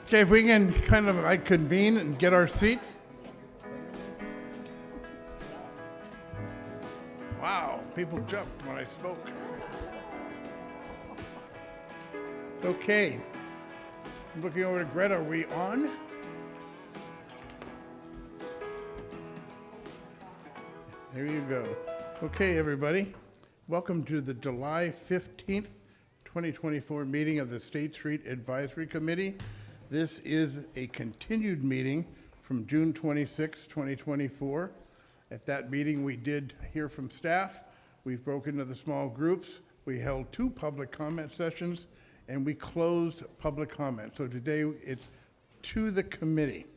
Okay, if we can kind of convene and get our seats. Wow, people jumped when I spoke. Okay, I'm looking over to Greta. Are we on? There you go. Okay, everybody. Welcome to the July 15th, 2024 meeting of the State Street Advisory Committee. This is a continued meeting from June 26, 2024. At that meeting, we did hear from staff. We've broken into the small groups. We held 2 public comment sessions, and we closed public comment. So today, it's to the committee.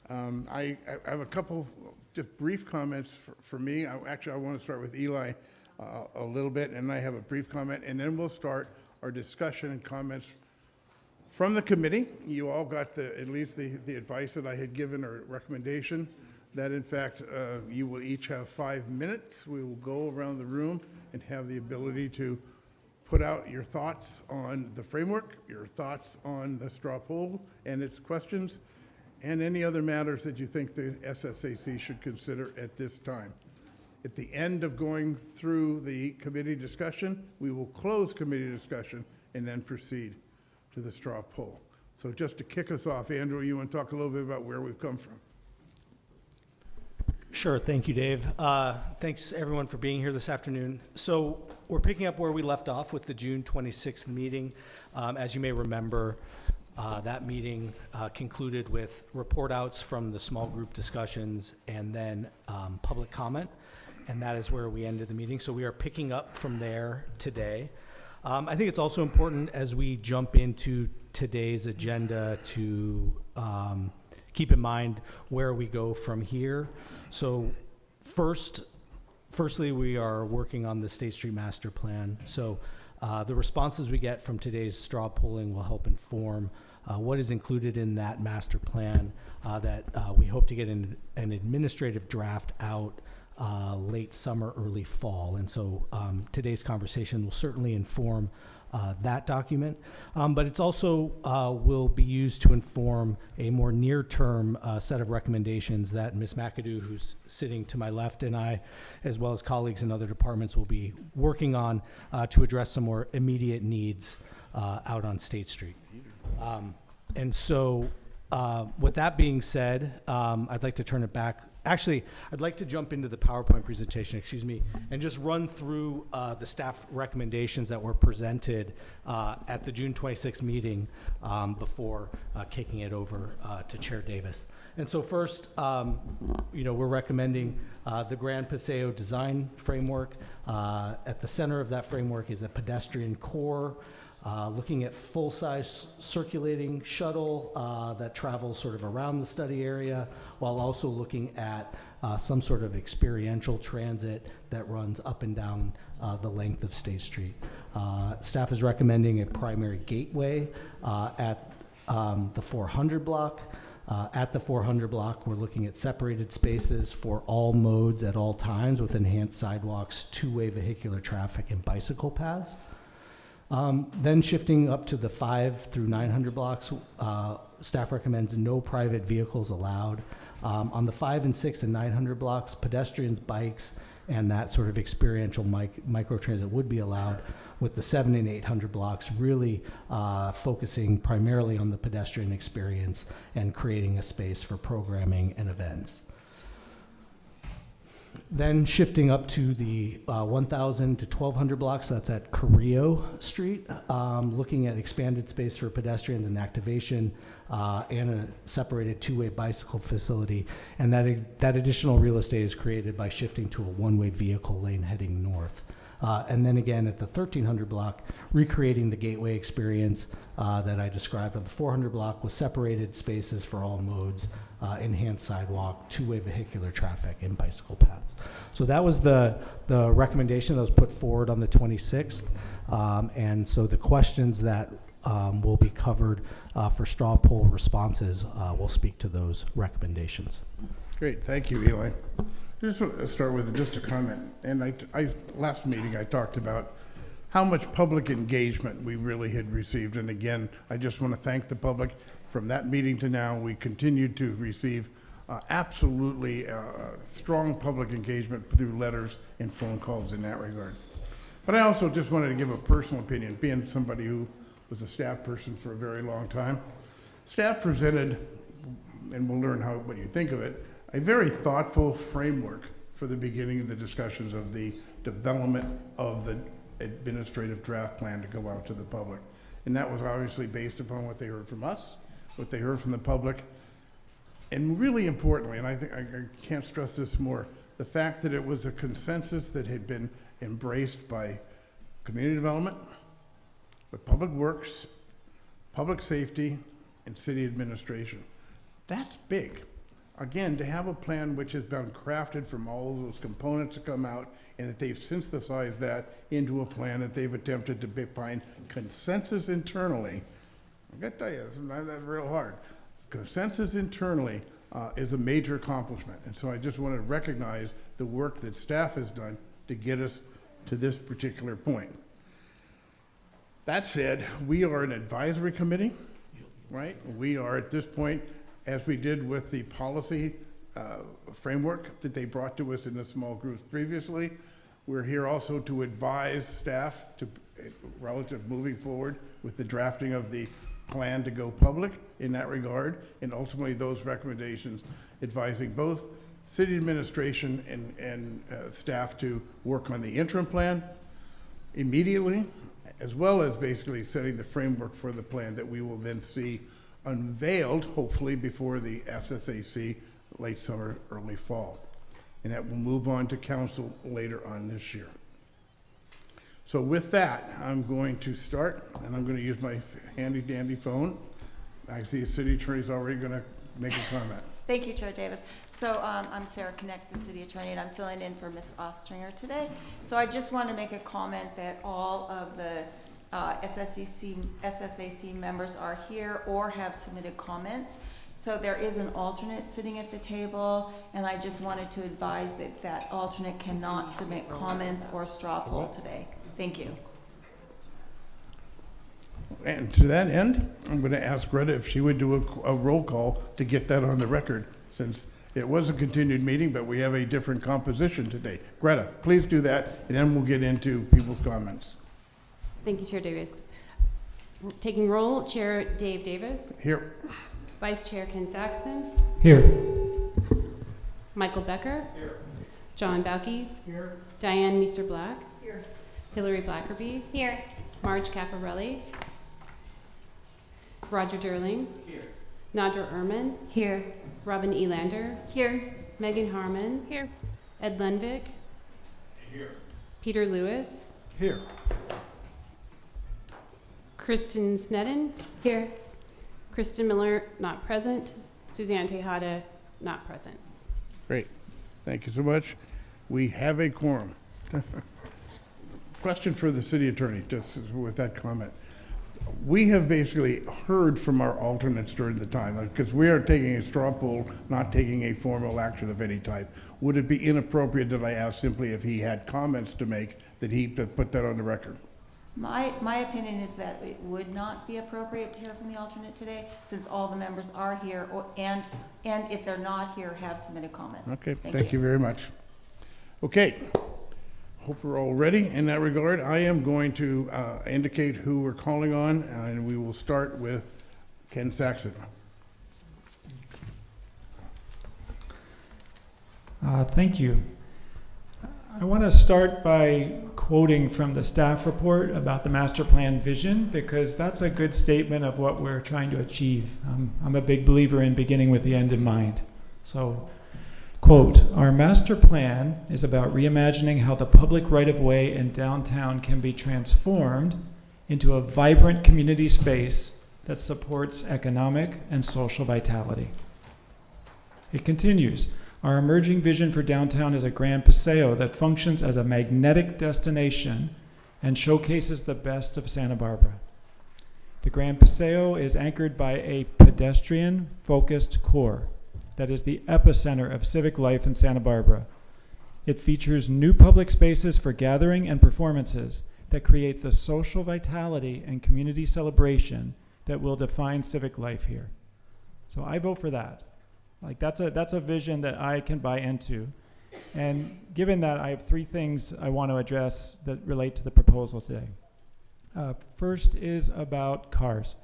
I have a couple just brief comments for me. I want to start with Eli a little bit, and I have a brief comment, and then we'll start our discussion and comments from the committee. You all got at least the advice that I had given or recommendation that in fact you will each have 5 minutes. We will go around the room and have the ability to put out your thoughts on the framework, your thoughts on the straw poll and its questions, and any other matters that you think the SSAC should consider at this time. At the end of going through the committee discussion, we will close committee discussion and then proceed to the straw poll. So just to kick us off, Andrew, you want to talk a little bit about where we've come from? Sure, thank you, Dave. Thanks everyone for being here this afternoon. So we're picking up where we left off with the June 26th meeting. As you may remember, that meeting concluded with report outs from the small group discussions and then public comment, and that is where we ended the meeting. So we are picking up from there today. I think it's also important as we jump into today's agenda to keep in mind where we go from here. So firstly, we are working on the State Street Master Plan. So the responses we get from today's straw polling will help inform what is included in that master plan that we hope to get an administrative draft out late summer, early fall. And so today's conversation will certainly inform that document, but it's also will be used to inform a more near-term set of recommendations that Ms. McAdoo, who's sitting to my left, and I, as well as colleagues in other departments, will be working on to address some more immediate needs out on State Street. And so with that being said, I'd like to turn it back. Actually, I'd like to jump into the PowerPoint presentation, and just run through the staff recommendations that were presented at the June 26th meeting before kicking it over to Chair Davis. And so first, we're recommending the Grand Paseo design framework. At the center of that framework is a pedestrian core, looking at full-size circulating shuttle that travels sort of around the study area, while also looking at some sort of experiential transit that runs up and down the length of State Street. Staff is recommending a primary gateway at the 400 block. At the 400 block, we're looking at separated spaces for all modes at all times with enhanced sidewalks, two-way vehicular traffic, and bicycle paths. Then shifting up to the 5 through 900 blocks, staff recommends no private vehicles allowed. On the 5 and 6 and 900 blocks, pedestrians, bikes, and that sort of experiential microtransit would be allowed, with the 7 and 800 blocks really focusing primarily on the pedestrian experience and creating a space for programming and events. Then shifting up to the 1,000 to 1,200 blocks, that's at Carrillo Street, looking at expanded space for pedestrians and activation, and a separated two-way bicycle facility. And that additional real estate is created by shifting to a one-way vehicle lane heading north. And then again at the 1,300 block, recreating the gateway experience that I described on the 400 block with separated spaces for all modes, enhanced sidewalk, two-way vehicular traffic, and bicycle paths. So that was the recommendation that was put forward on the 26th. And so the questions that will be covered for straw poll responses will speak to those recommendations. Great, thank you, Eli. I just want to start with just a comment. And I last meeting I talked about how much public engagement we really had received. And again, I just want to thank the public. From that meeting to now, we continued to receive absolutely strong public engagement through letters and phone calls in that regard. But I also just wanted to give a personal opinion, being somebody who was a staff person for a very long time. Staff presented, and we'll learn what you think of it, a very thoughtful framework for the beginning of the discussions of the development of the administrative draft plan to go out to the public. And that was obviously based upon what they heard from us, what they heard from the public, and really importantly, and I think I can't stress this more, the fact that it was a consensus that had been embraced by community development, by public works, public safety, and city administration. That's big. Again, to have a plan which has been crafted from all of those components to come out, and that they've synthesized that into a plan that they've attempted to find consensus internally. I gotta tell you, that's real hard. Consensus internally is a major accomplishment. And so I just want to recognize the work that staff has done to get us to this particular point. That said, we are an advisory committee, right? We are at this point, as we did with the policy framework that they brought to us in the small groups previously. We're here also to advise staff to relative moving forward with the drafting of the plan to go public in that regard, and ultimately those recommendations advising both city administration and staff to work on the interim plan immediately, as well as basically setting the framework for the plan that we will then see unveiled, hopefully before the SSAC late summer, early fall. And that will move on to council later on this year. So with that, I'm going to start, and I'm going to use my handy dandy phone. I see the city attorney's already going to make a comment. Thank you, Chair Davis. So I'm Sarah Connect, the city attorney, and I'm filling in for Ms. Ostringer today. So I just want to make a comment that all of the SSAC members are here or have submitted comments. So there is an alternate sitting at the table, and I just wanted to advise that that alternate cannot submit comments or straw poll today. Thank you. And to that end, I'm going to ask Greta if she would do a roll call to get that on the record, since it was a continued meeting, but we have a different composition today. Greta, please do that, and then we'll get into people's comments. Thank you, Chair Davis. Taking roll, Chair Dave Davis. Here. Vice Chair Ken Saxon. Here. Michael Becker. Here. John Bauke. Here. Diane Meester Black. Here. Hillary Blackerby. Here. Marge Caffarelli. Roger Durling. Here. Nadra Ehrman. Here. Robin Elander. Here. Megan Harmon. Here. Ed Lenvik. Here. Peter Lewis. Here. Kristen Sneddon. Here. Kristen Miller, not present. Suzanne Tejada, not present. Great. Thank you so much. We have a quorum. Question for the city attorney, just with that comment. We have basically heard from our alternates during the time, because we are taking a straw poll, not taking a formal action of any type. Would it be inappropriate that I ask simply if he had comments to make, that he put that on the record? My opinion is that it would not be appropriate to hear from the alternate today, since all the members are here, and if they're not here, have submitted comments. Okay, thank you very much. Okay, hope we're all ready in that regard. I am going to indicate who we're calling on, and we will start with Ken Saxon. Thank you. I want to start by quoting from the staff report about the master plan vision, because that's a good statement of what we're trying to achieve. I'm a big believer in beginning with the end in mind. So, quote, "Our master plan is about reimagining how the public right-of-way in downtown can be transformed into a vibrant community space that supports economic and social vitality." It continues, "Our emerging vision for downtown is a grand paseo that functions as a magnetic destination and showcases the best of Santa Barbara. The Grand Paseo is anchored by a pedestrian-focused core that is the epicenter of civic life in Santa Barbara. It features new public spaces for gathering and performances, that create the social vitality and community celebration that will define civic life here. So I vote for that. Like that's a vision that I can buy into. And given that, I have three things I want to address that relate to the proposal today. First is about cars.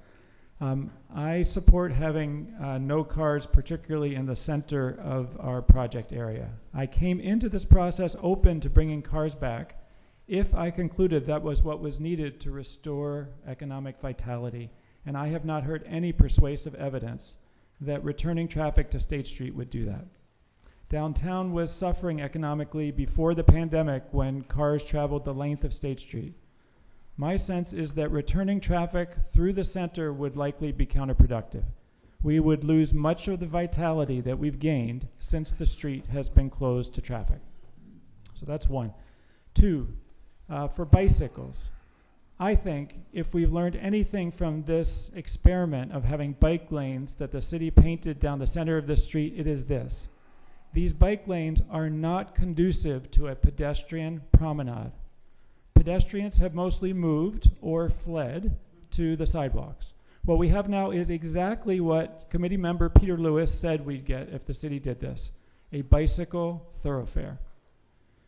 I support having no cars, particularly in the center of our project area. I came into this process open to bringing cars back if I concluded that was what was needed to restore economic vitality. And I have not heard any persuasive evidence that returning traffic to State Street would do that. Downtown was suffering economically before the pandemic when cars traveled the length of State Street. My sense is that returning traffic through the center would likely be counterproductive. We would lose much of the vitality that we've gained since the street has been closed to traffic. So that's one. Two, for bicycles. I think if we've learned anything from this experiment of having bike lanes that the city painted down the center of the street, it is this. These bike lanes are not conducive to a pedestrian promenade. Pedestrians have mostly moved or fled to the sidewalks. What we have now is exactly what committee member Peter Lewis said we'd get if the city did this, a bicycle thoroughfare.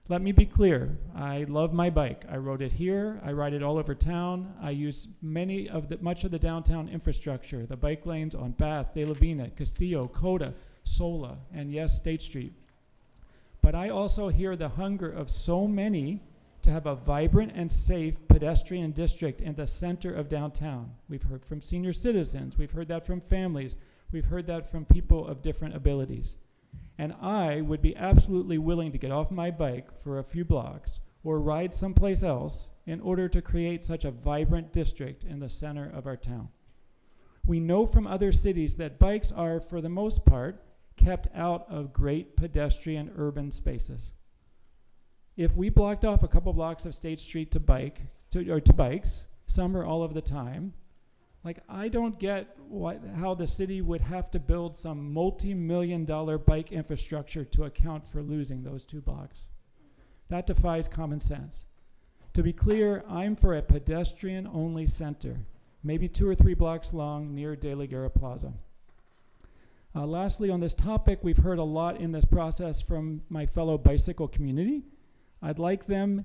Let me be clear, I love my bike. I rode it here, I ride it all over town. I use much of the downtown infrastructure, the bike lanes on Bath, De La Vina, Castillo, Coda, Sola, and yes, State Street. But I also hear the hunger of so many to have a vibrant and safe pedestrian district in the center of downtown. We've heard from senior citizens, we've heard that from families, we've heard that from people of different abilities. And I would be absolutely willing to get off my bike for a few blocks or ride someplace else in order to create such a vibrant district in the center of our town. We know from other cities that bikes are, for the most part, kept out of great pedestrian urban spaces. If we blocked off a couple blocks of State Street to bikes, summer all of the time, like I don't get how the city would have to build some multi-million-dollar bike infrastructure to account for losing those 2 blocks. That defies common sense. To be clear, I'm for a pedestrian-only center, maybe 2 or 3 blocks long near De La Guerra Plaza. Lastly, on this topic, we've heard a lot in this process from my fellow bicycle community. I'd like to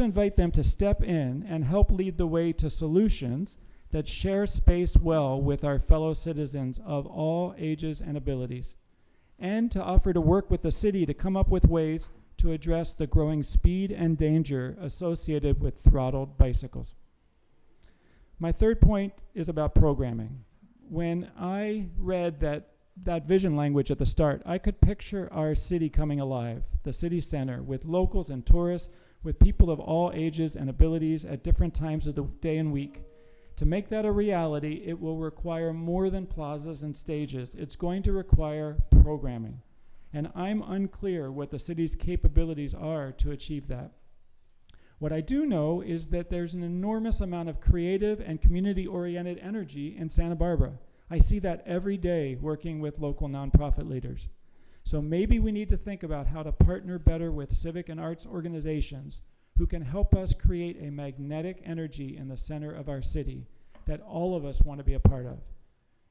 invite them to step in and help lead the way to solutions that share space well with our fellow citizens of all ages and abilities, and to offer to work with the city to come up with ways to address the growing speed and danger associated with throttled bicycles. My third point is about programming. When I read that vision language at the start, I could picture our city coming alive, the city center, with locals and tourists, with people of all ages and abilities at different times of the day and week. To make that a reality, it will require more than plazas and stages. It's going to require programming. And I'm unclear what the city's capabilities are to achieve that. What I do know is that there's an enormous amount of creative and community-oriented energy in Santa Barbara. I see that every day working with local nonprofit leaders. So maybe we need to think about how to partner better with civic and arts organizations who can help us create a magnetic energy in the center of our city that all of us want to be a part of.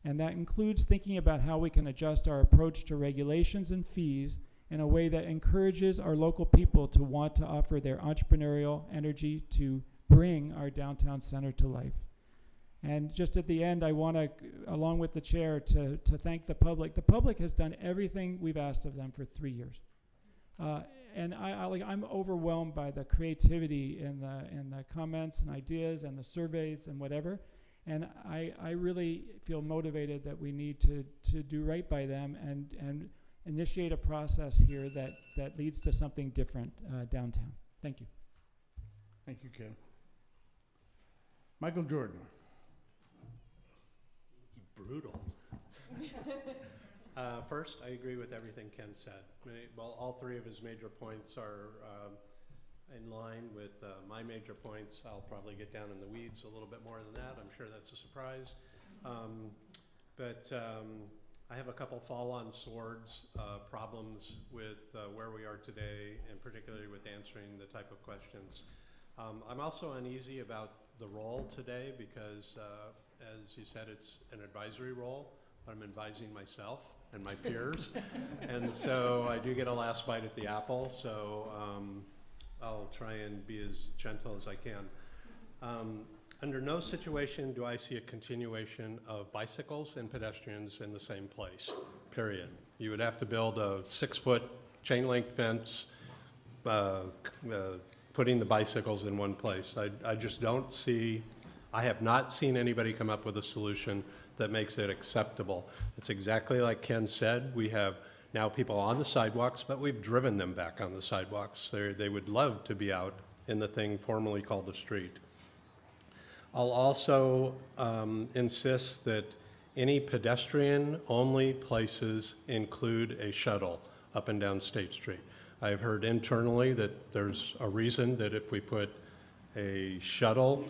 And that includes thinking about how we can adjust our approach to regulations and fees in a way that encourages our local people to want to offer their entrepreneurial energy to bring our downtown center to life. And just at the end, I want to, along with the chair, to thank the public. The public has done everything we've asked of them for 3 years. And I'm overwhelmed by the creativity and the comments and ideas and the surveys and whatever. And I really feel motivated that we need to do right by them and initiate a process here that leads to something different downtown. Thank you. Thank you, Ken. Michael Jordan. Brutal. First, I agree with everything Ken said. Well, all 3 of his major points are in line with my major points. I'll probably get down in the weeds a little bit more than that. I'm sure that's a surprise. But I have a couple fall-on swords problems with where we are today, and particularly with answering the type of questions I'm also uneasy about the role today because, as you said, it's an advisory role. I'm advising myself and my peers. And so I do get a last bite at the apple, so I'll try and be as gentle as I can. Under no situation do I see a continuation of bicycles and pedestrians in the same place, period. You would have to build a 6-foot chain link fence, putting the bicycles in one place. I just don't see, I have not seen anybody come up with a solution that makes it acceptable. It's exactly like Ken said, we have now people on the sidewalks, but we've driven them back on the sidewalks. They would love to be out in the thing formerly called the street. I'll also insist that any pedestrian-only places include a shuttle up and down State Street. I've heard internally that there's a reason that if we put a shuttle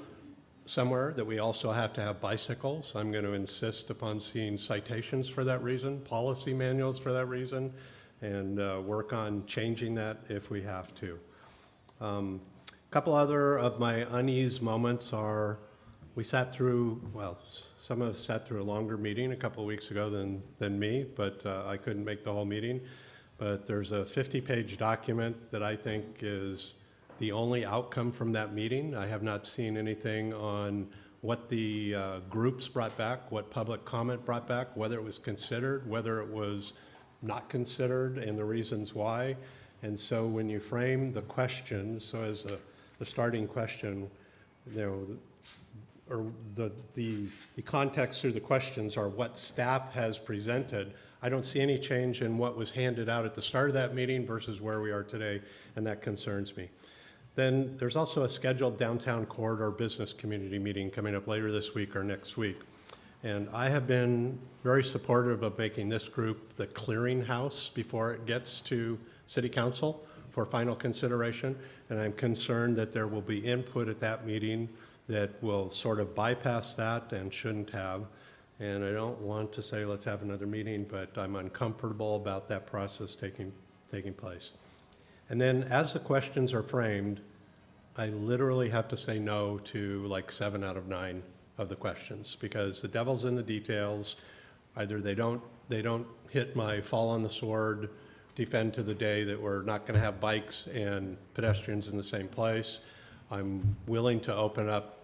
somewhere that we also have to have bicycles. I'm going to insist upon seeing citations for that reason, policy manuals for that reason, and work on changing that if we have to. A couple other of my unease moments are, we sat through, well, some of us sat through a longer meeting a couple of weeks ago than me, but I couldn't make the whole meeting. But there's a 50-page document that I think is the only outcome from that meeting. I have not seen anything on what the groups brought back, what public comment brought back, whether it was considered, whether it was not considered, and the reasons why. And so when you frame the questions, so as the starting question, you know, or the context through the questions are what staff has presented. I don't see any change in what was handed out at the start of that meeting versus where we are today, and that concerns me. Then there's also a scheduled downtown corridor business community meeting coming up later this week or next week. And I have been very supportive of making this group the clearinghouse before it gets to City Council for final consideration. And I'm concerned that there will be input at that meeting that will sort of bypass that and shouldn't have. And I don't want to say let's have another meeting, but I'm uncomfortable about that process taking place. And then as the questions are framed, I literally have to say no to like 7 out of 9 of the questions because the devil's in the details. Either they don't hit my fall on the sword, defend to the day that we're not going to have bikes and pedestrians in the same place. I'm willing to open up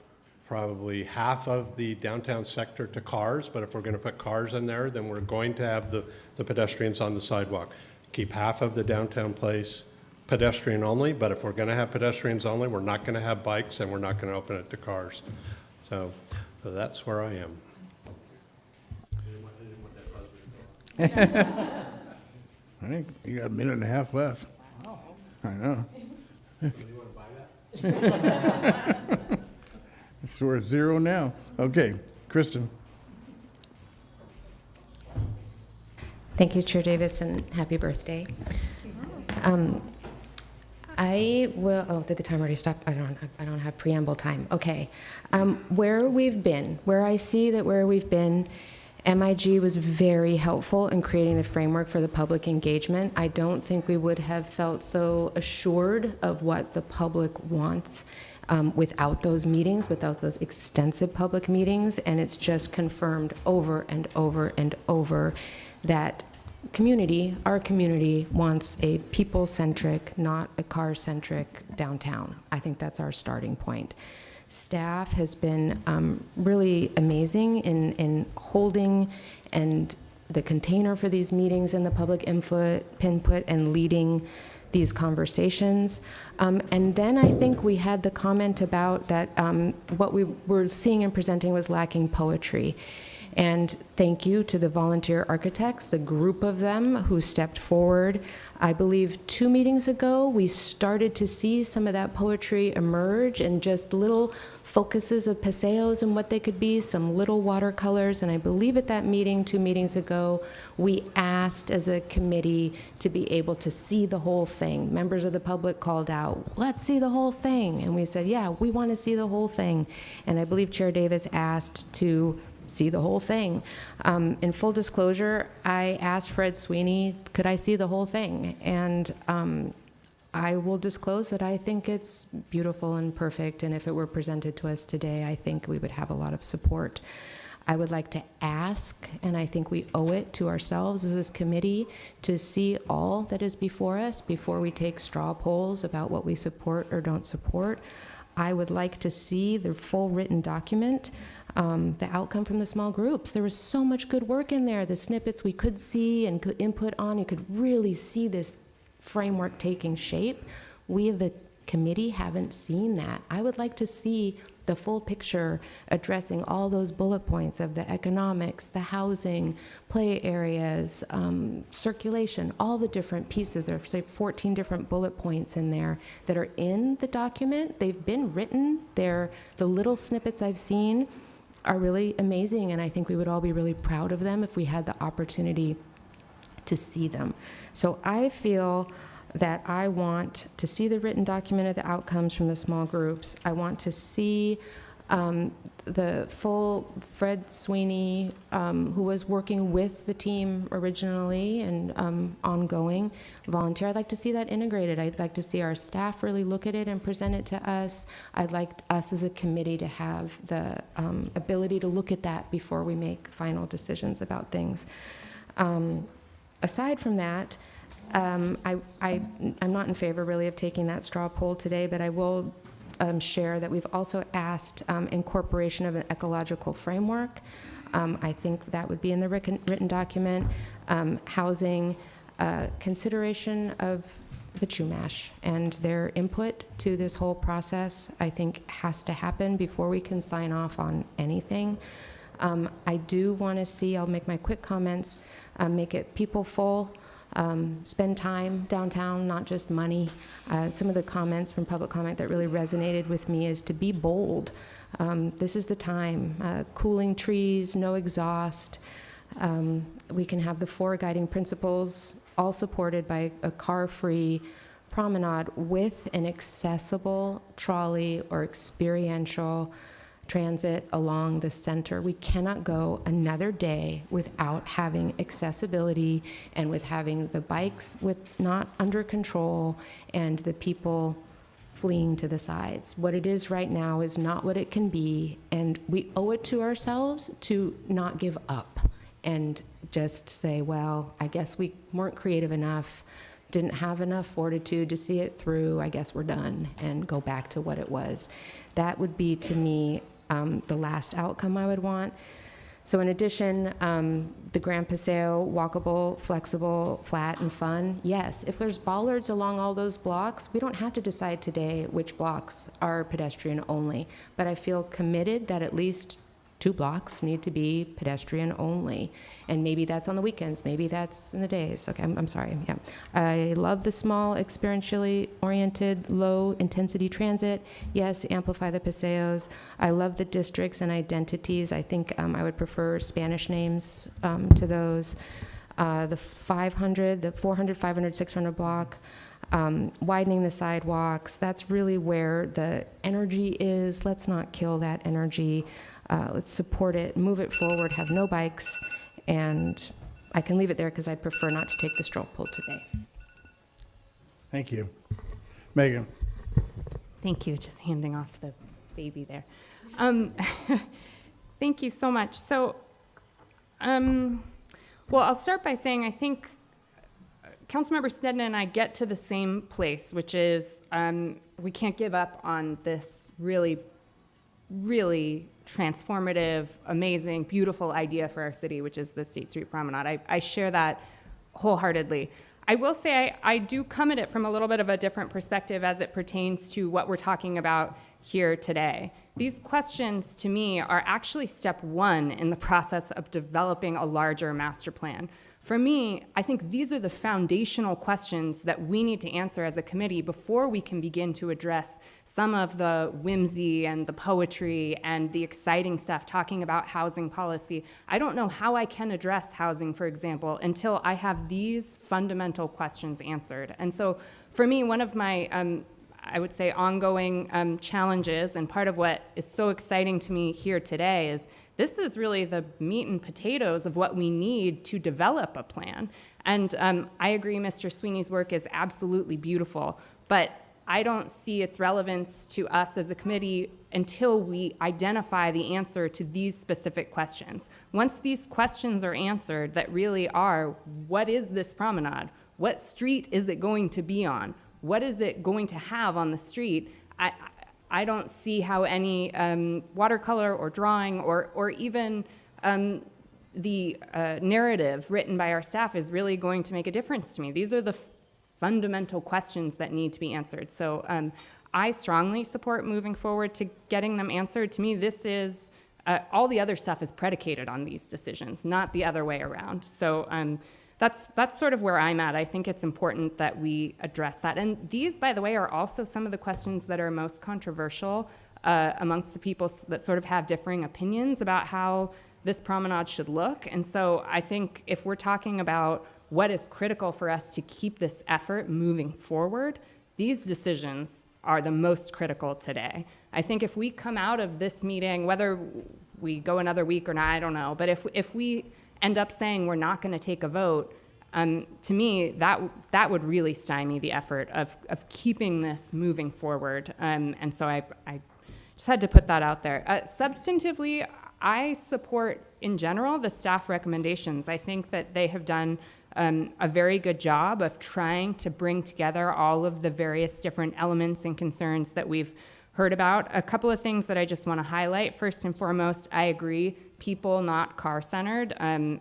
probably half of the downtown sector to cars, but if we're going to put cars in there, then we're going to have the pedestrians on the sidewalk. Keep half of the downtown place pedestrian only, but if we're going to have pedestrians only, we're not going to have bikes and we're not going to open it to cars. So that's where I am. I think you got a minute and a half left. I know. So we're at 0 now. Okay, Kristen. Thank you, Chair Davis, and happy birthday. I will, oh, did the time already stop? I don't have preamble time. Okay. Where we've been, where I see that where we've been, MIG was very helpful in creating the framework for the public engagement. I don't think we would have felt so assured of what the public wants without those meetings, without those extensive public meetings, and it's just confirmed over and over and over that our community wants a people-centric, not a car-centric downtown. I think that's our starting point. Staff has been really amazing in holding and the container for these meetings and the public input and leading these conversations. And then I think we had the comment about that what we were seeing and presenting was lacking poetry. And thank you to the volunteer architects, the group of them who stepped forward. I believe 2 meetings ago, we started to see some of that poetry emerge and just little focuses of paseos and what they could be, some little watercolors. And I believe at that meeting 2 meetings ago, we asked as a committee to be able to see the whole thing. Members of the public called out, let's see the whole thing. And we said, yeah, we want to see the whole thing. And I believe Chair Davis asked to see the whole thing. In full disclosure, I asked Fred Sweeney, could I see the whole thing? And I will disclose that I think it's beautiful and perfect, and if it were presented to us today, I think we would have a lot of support. I would like to ask, and I think we owe it to ourselves as this committee, to see all that is before us before we take straw polls about what we support or don't support. I would like to see the full written document, the outcome from the small groups. There was so much good work in there, the snippets we could see and could input on. You could really see this framework taking shape. We as a committee haven't seen that. I would like to see the full picture addressing all those bullet points of the economics, the housing, play areas, circulation, all the different pieces. There are, say, 14 different bullet points in there that are in the document. They've been written. The little snippets I've seen are really amazing, and I think we would all be really proud of them if we had the opportunity to see them. So I feel that I want to see the written document of the outcomes from the small groups. I want to see the full Fred Sweeney, who was working with the team originally and ongoing volunteer. I'd like to see that integrated. I'd like to see our staff really look at it and present it to us. I'd like us as a committee to have the ability to look at that before we make final decisions about things. Aside from that, I'm not in favor really of taking that straw poll today, but I will share that we've also asked incorporation of an ecological framework. I think that would be in the written document. Housing, consideration of the Chumash and their input to this whole process, I think has to happen before we can sign off on anything. I do want to see, I'll make my quick comments, make it people-full, spend time downtown, not just money. Some of the comments from public comment that really resonated with me is to be bold. This is the time. Cooling trees, no exhaust. We can have the 4 guiding principles, all supported by a car-free promenade with an accessible trolley or experiential transit along the center. We cannot go another day without having accessibility and with having the bikes not under control and the people fleeing to the sides. What it is right now is not what it can be, and we owe it to ourselves to not give up and just say, well, I guess we weren't creative enough, didn't have enough fortitude to see it through, I guess we're done, and go back to what it was. That would be, to me, the last outcome I would want. So in addition, the Grand Paseo, walkable, flexible, flat, and fun. Yes, if there's bollards along all those blocks, we don't have to decide today which blocks are pedestrian only. But I feel committed that at least 2 blocks need to be pedestrian only. And maybe that's on the weekends, maybe that's in the days. Okay, I'm sorry, yeah. I love the small, experientially oriented, low intensity transit. Yes, amplify the paseos. I love the districts and identities. I think I would prefer Spanish names to those. The 400, 500, 600 block, widening the sidewalks. That's really where the energy is. Let's not kill that energy. Let's support it, move it forward, have no bikes, and I can leave it there because I'd prefer not to take the straw poll today. Thank you. Megan. Thank you, just handing off the baby there. Thank you so much. So, well, I'll start by saying I think Councilmember Snedden and I get to the same place, which is we can't give up on this really transformative, amazing, beautiful idea for our city, which is the State Street Promenade. I share that wholeheartedly. I will say I do come at it from a little bit of a different perspective as it pertains to what we're talking about here today. These questions, to me, are actually step 1 in the process of developing a larger master plan. For me, I think these are the foundational questions that we need to answer as a committee before we can begin to address some of the whimsy and the poetry and the exciting stuff talking about housing policy. I don't know how I can address housing, for example, until I have these fundamental questions answered. And so for me, one of my, I would say, ongoing challenges, and part of what is so exciting to me here today is this is really the meat and potatoes of what we need to develop a plan. And I agree Mr. Sweeney's work is absolutely beautiful, but I don't see its relevance to us as a committee until we identify the answer to these specific questions. Once these questions are answered, that really are, what is this promenade? What street is it going to be on? What is it going to have on the street? I don't see how any watercolor or drawing or even the narrative written by our staff is really going to make a difference to me. These are the fundamental questions that need to be answered. So I strongly support moving forward to getting them answered. To me, this is, all the other stuff is predicated on these decisions, not the other way around. So that's sort of where I'm at. I think it's important that we address that. And these, by the way, are also some of the questions that are most controversial amongst the people that sort of have differing opinions about how this promenade should look. And so I think if we're talking about what is critical for us to keep this effort moving forward, these decisions are the most critical today. I think if we come out of this meeting, whether we go another week or not, I don't know, but if we end up saying we're not going to take a vote, to me, that would really stymie the effort of keeping this moving forward. And so I just had to put that out there. Substantively, I support, in general, the staff recommendations. I think that they have done a very good job of trying to bring together all of the various different elements and concerns that we've heard about. A couple of things that I just want to highlight. First and foremost, I agree, people, not car-centered,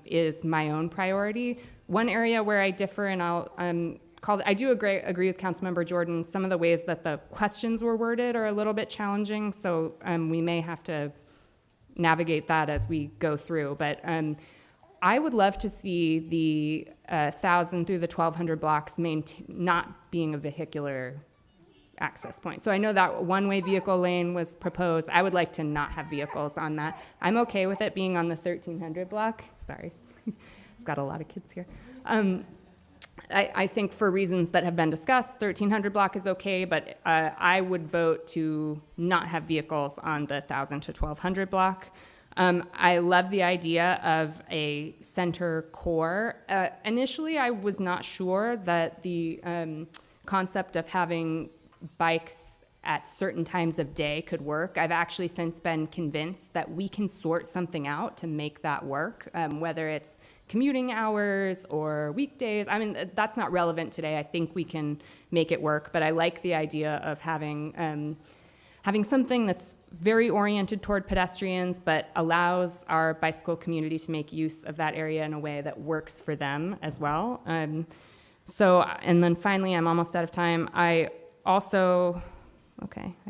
is my own priority. One area where I differ, and I do agree with Councilmember Jordan, some of the ways that the questions were worded are a little bit challenging, so we may have to navigate that as we go through. But I would love to see the 1,000 through the 1,200 blocks not being a vehicular access point. So I know that one-way vehicle lane was proposed. I would like to not have vehicles on that. I'm okay with it being on the 1,300 block. Sorry, I've got a lot of kids here. I think for reasons that have been discussed, 1,300 block is okay, but I would vote to not have vehicles on the 1,000 to 1,200 block. I love the idea of a center core. Initially, I was not sure that the concept of having bikes at certain times of day could work. I've actually since been convinced that we can sort something out to make that work, whether it's commuting hours or weekdays. I mean, that's not relevant today. I think we can make it work, but I like the idea of having something that's very oriented toward pedestrians, but allows our bicycle community to make use of that area in a way that works for them as well. And then finally, I'm almost out of time. I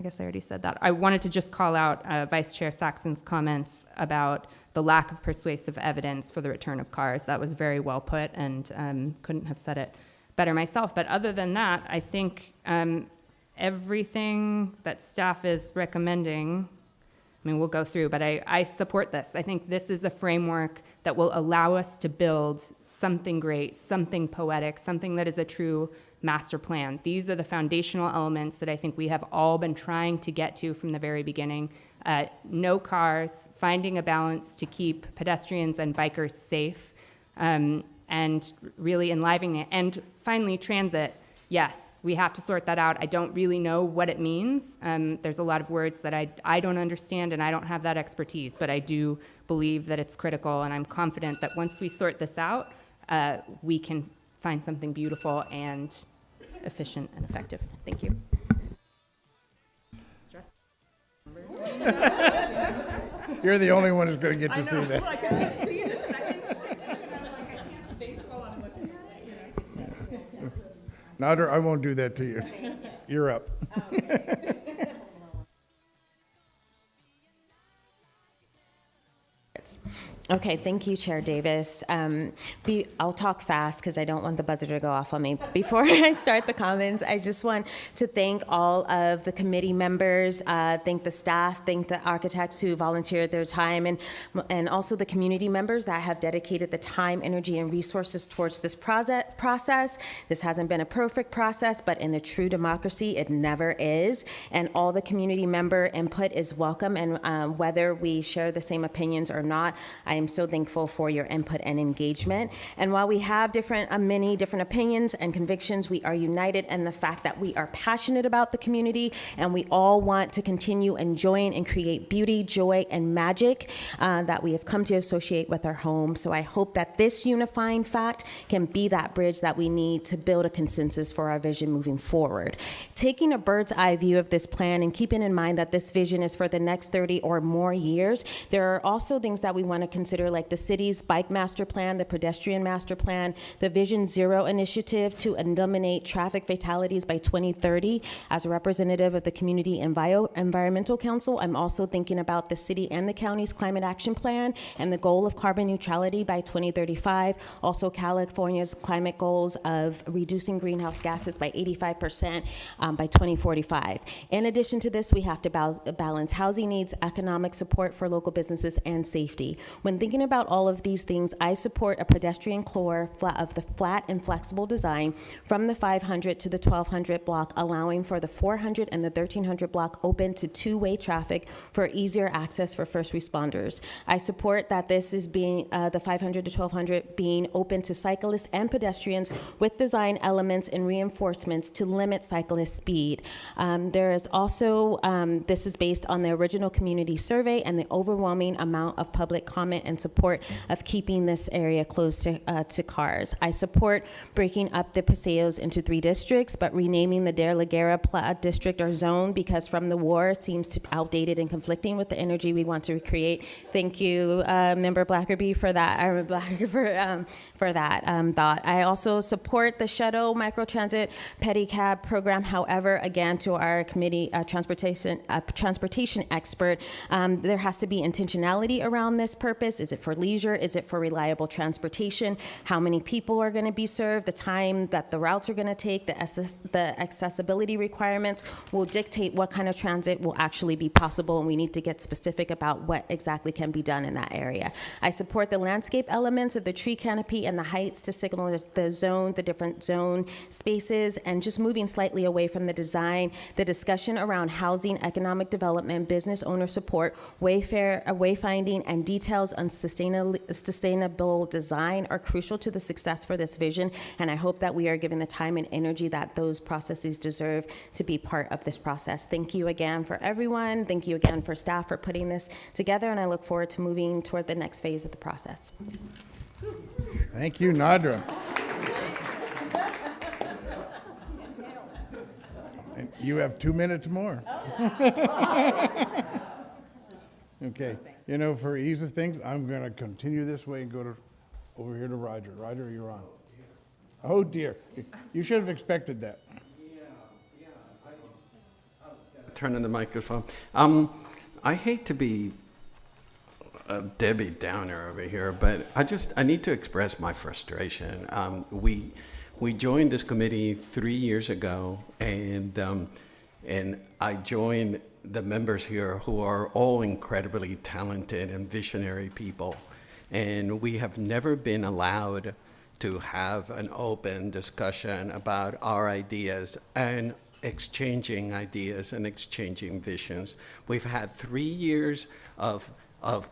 guess I already said that. I wanted to just call out Vice Chair Saxon's comments about the lack of persuasive evidence for the return of cars. That was very well put, and couldn't have said it better myself. But other than that, I think everything that staff is recommending, I mean, we'll go through, but I support this. I think this is a framework that will allow us to build something great, something poetic, something that is a true master plan. These are the foundational elements that I think we have all been trying to get to from the very beginning. No cars, finding a balance to keep pedestrians and bikers safe, and really enlivening it. And finally, transit. Yes, we have to sort that out. I don't really know what it means. There's a lot of words that I don't understand, and I don't have that expertise, but I do believe that it's critical, and I'm confident that once we sort this out, we can find something beautiful and efficient and effective. Thank you. You're the only one who's going to get to see that. I could just see the second stick, and I'm like, I can't think while I'm looking at it. No, I won't do that to you. You're up. Okay, thank you, Chair Davis. I'll talk fast because I don't want the buzzer to go off on me. Before I start the comments, I just want to thank all of the committee members, thank the staff, thank the architects who volunteered their time, and also the community members that have dedicated the time, energy, and resources towards this process. This hasn't been a perfect process, but in a true democracy, it never is. And all the community member input is welcome, and whether we share the same opinions or not, not. I am so thankful for your input and engagement. And while we have many different opinions and convictions, we are united in the fact that we are passionate about the community, and we all want to continue enjoying and create beauty, joy, and magic that we have come to associate with our home. So I hope that this unifying fact can be that bridge that we need to build a consensus for our vision moving forward. Taking a bird's eye view of this plan and keeping in mind that this vision is for the next 30 or more years, there are also things that we want to consider, like the city's bike master plan, the pedestrian master plan, the Vision Zero initiative to eliminate traffic fatalities by 2030. As a representative of the Community Environmental Council, I'm also thinking about the city and the county's climate action plan and the goal of carbon neutrality by 2035. Also, California's climate goals of reducing greenhouse gases by 85% by 2045. In addition to this, we have to balance housing needs, economic support for local businesses, and safety. When thinking about all of these things, I support a pedestrian core of the flat and flexible design from the 500 to the 1200 block, allowing for the 400 and the 1300 block open to two-way traffic for easier access for first responders. I support that this is being the 500 to 1200 being open to cyclists and pedestrians with design elements and reinforcements to limit cyclist speed. There is also, this is based on the original community survey and the overwhelming amount of public comment and support of keeping this area closed to cars. I support breaking up the Paseos into 3 districts, but renaming the De La Guerra district or zone, because from the war it seems to outdated and conflicting with the energy we want to create. Thank you, Member Blackerby, for that. For that thought. I also support the shuttle microtransit pedicab program. However, again, to our committee transportation expert, there has to be intentionality around this purpose. Is it for leisure? Is it for reliable transportation? How many people are going to be served? The time that the routes are going to take, the accessibility requirements will dictate what kind of transit will actually be possible, and we need to get specific about what exactly can be done in that area. I support the landscape elements of the tree canopy and the heights to signal the different zone spaces, and just moving slightly away from the design. The discussion around housing, economic development, business owner support, wayfinding, and details on sustainable design are crucial to the success for this vision, and I hope that we are giving the time and energy that those processes deserve to be part of this process. Thank you again for everyone. Thank you again for staff for putting this together, and I look forward to moving toward the next phase of the process. Thank you, Nadra. And you have 2 minutes more. Okay, for ease of things, I'm going to continue this way and go over here to Roger. Roger, you're on. Oh dear, you should have expected that. Turn on the microphone. I hate to be a Debbie Downer over here, but I need to express my frustration. We joined this committee 3 years ago, and I joined the members here who are all incredibly talented and visionary people, and we have never been allowed to have an open discussion about our ideas and exchanging ideas and exchanging visions. We've had 3 years of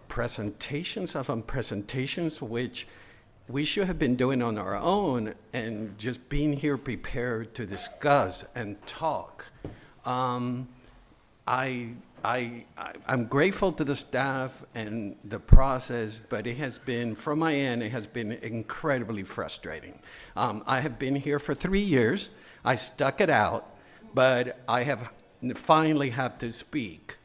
presentations upon presentations, which we should have been doing on our own, and just being here prepared to discuss and talk. I'm grateful to the staff and the process, but it has been, from my end, it has been incredibly frustrating. I have been here for 3 years. I stuck it out, but I have finally have to speak.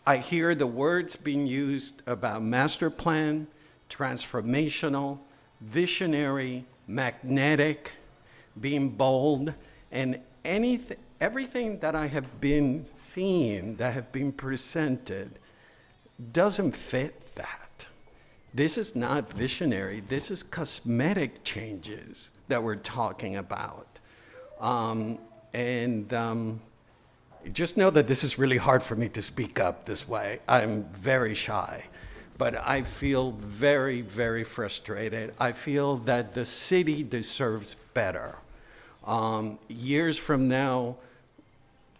I hear the words being used about master plan, transformational, visionary, magnetic, being bold, and everything that I have been seeing, that have been presented, doesn't fit that. This is not visionary. This is cosmetic changes that we're talking about. Just know that this is really hard for me to speak up this way. I'm very shy, but I feel very, very frustrated. I feel that the city deserves better. Years from now,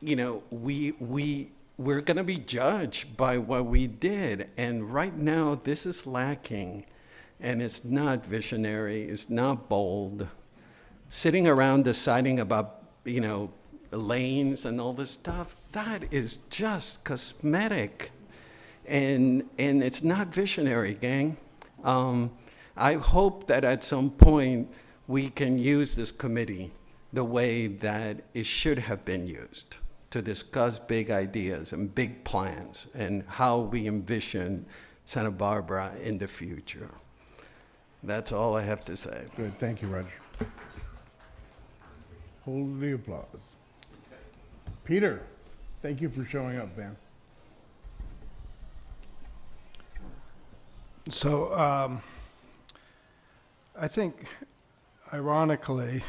we we're going to be judged by what we did. And right now, this is lacking. And it's not visionary, it's not bold. Sitting around deciding about, lanes and all this stuff, that is just cosmetic. And it's not visionary, gang. I hope that at some point we can use this committee the way that it should have been used to discuss big ideas and big plans and how we envision Santa Barbara in the future. That's all I have to say. Good, thank you, Roger. Hold the applause. Peter, thank you for showing up, man. So I think, ironically,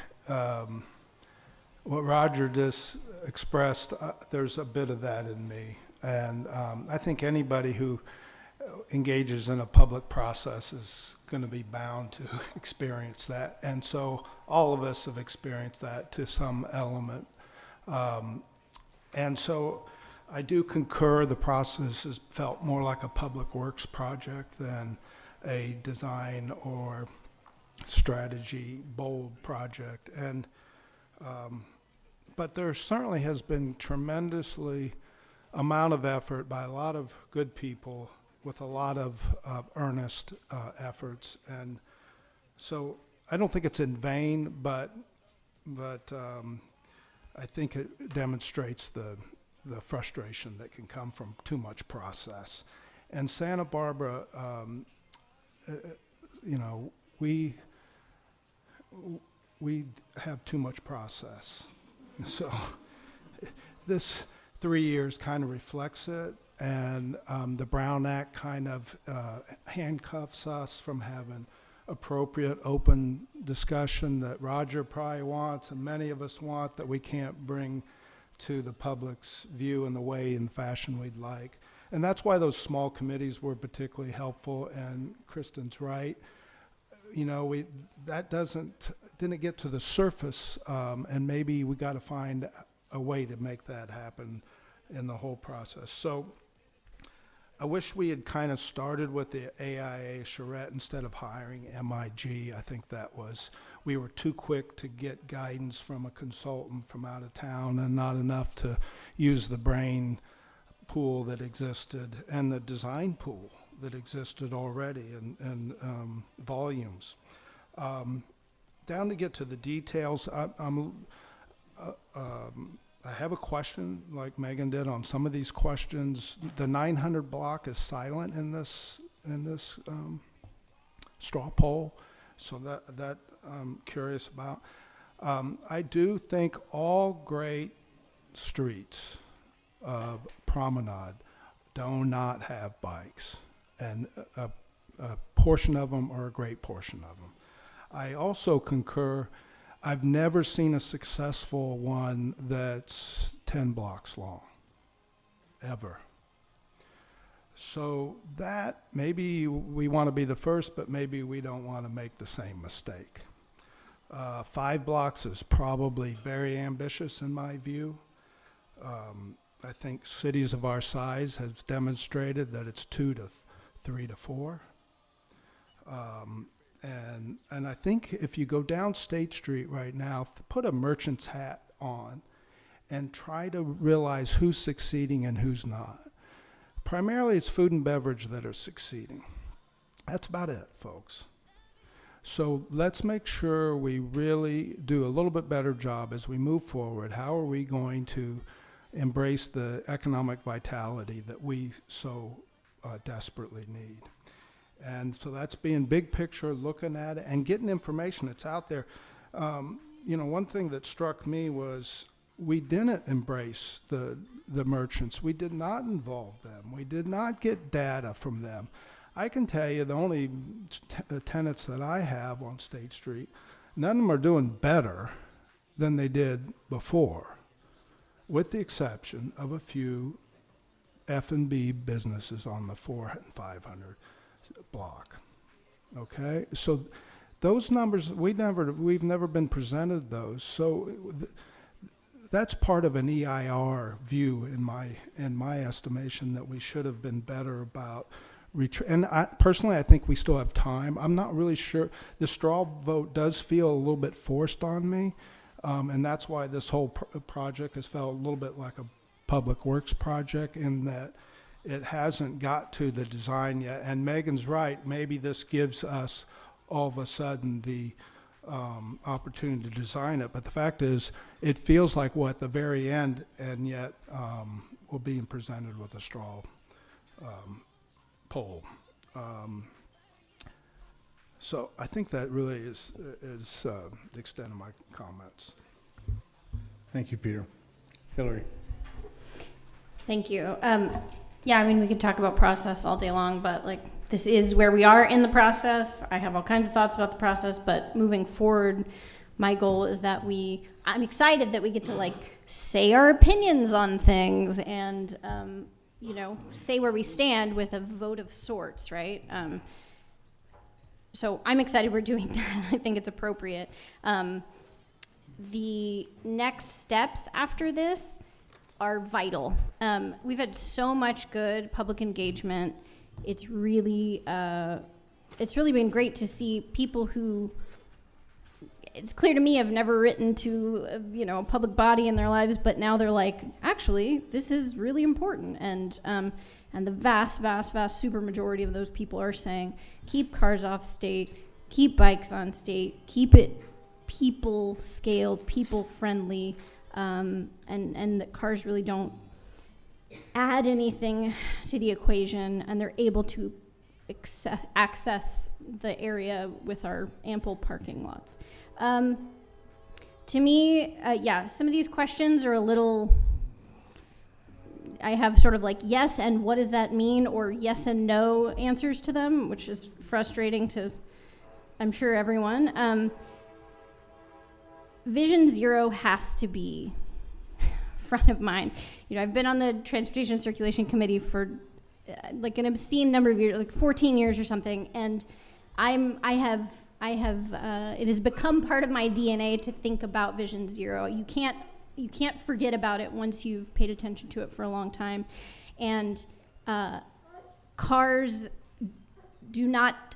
what Roger just expressed, there's a bit of that in me. And I think anybody who engages in a public process is going to be bound to experience that. And so all of us have experienced that to some element. And so I do concur the process has felt more like a public works project than a design or strategy bold project. And but there certainly has been tremendously amount of effort by a lot of good people with a lot of earnest efforts. And so I don't think it's in vain, but I think it demonstrates the frustration that can come from too much process. And Santa Barbara, we have too much process. So this 3 years kind of reflects it. And the Brown Act kind of handcuffs us from having appropriate open discussion that Roger probably wants and many of us want, that we can't bring to the public's view in the way and fashion we'd like. And that's why those small committees were particularly helpful. And Kristen's right. That didn't get to the surface, and maybe we got to find a way to make that happen in the whole process. So I wish we had kind of started with the AIA charrette instead of hiring MIG. I think we were too quick to get guidance from a consultant from out of town and not enough to use the brain pool that existed and the design pool that existed already and volumes. Down to get to the details, I have a question, like Megan did, on some of these questions. The 900 block is silent in this straw poll, so that I'm curious about. I do think all great streets of promenade do not have bikes, and a portion of them, or a great portion of them. I also concur. I've never seen a successful one that's 10 blocks long, ever. So that, maybe we want to be the first, but maybe we don't want to make the same mistake. 5 blocks is probably very ambitious in my view. I think cities of our size have demonstrated that it's 2 to 3 to 4. And I think if you go down State Street right now, put a merchant's hat on and try to realize who's succeeding and who's not. Primarily it's food and beverage that are succeeding. That's about it, folks. So let's make sure we really do a little bit better job as we move forward. How are we going to embrace the economic vitality that we so desperately need? And so that's being big picture, looking at it, and getting information that's out there. One thing that struck me was we didn't embrace the merchants. We did not involve them. We did not get data from them. I can tell you the only tenants that I have on State Street, none of them are doing better than they did before, with the exception of a few F&B businesses on the 400 and 500 block. Okay, so those numbers we've never been presented those. So that's part of an EIR view in my estimation, that we should have been better about. And personally, I think we still have time. I'm not really sure. The straw vote does feel a little bit forced on me, and that's why this whole project has felt a little bit like a public works project, in that it hasn't got to the design yet. And Megan's right. Maybe this gives us all of a sudden the opportunity to design it. But the fact is, it feels like we're at the very end, and yet we're being presented with a straw poll. So I think that really is the extent of my comments. Thank you, Peter. Hillary? Thank you. Yeah, I mean, we could talk about process all day long, but like, this is where we are in the process. I have all kinds of thoughts about the process, but moving forward, my goal is that I'm excited that we get to like say our opinions on things and, say where we stand with a vote of sorts, right? So I'm excited we're doing that. I think it's appropriate. The next steps after this are vital. We've had so much good public engagement. It's really been great to see people who, it's clear to me, have never written to a public body in their lives, but now they're like, actually, this is really important. And the vast, vast, vast super majority of those people are saying, keep cars off state, keep bikes on state, keep it people scaled, people friendly, and that cars really don't add anything to the equation, and they're able to access the area with our ample parking lots. To me, some of these questions are a little, I have sort of like yes and what does that mean, or yes and no answers to them, which is frustrating to, I'm sure, everyone. Vision Zero has to be front of mind. I've been on the Transportation Circulation Committee for like an obscene number of years, like 14 years or something, and it has become part of my DNA to think about Vision Zero. You can't forget about it once you've paid attention to it for a long time. And cars do not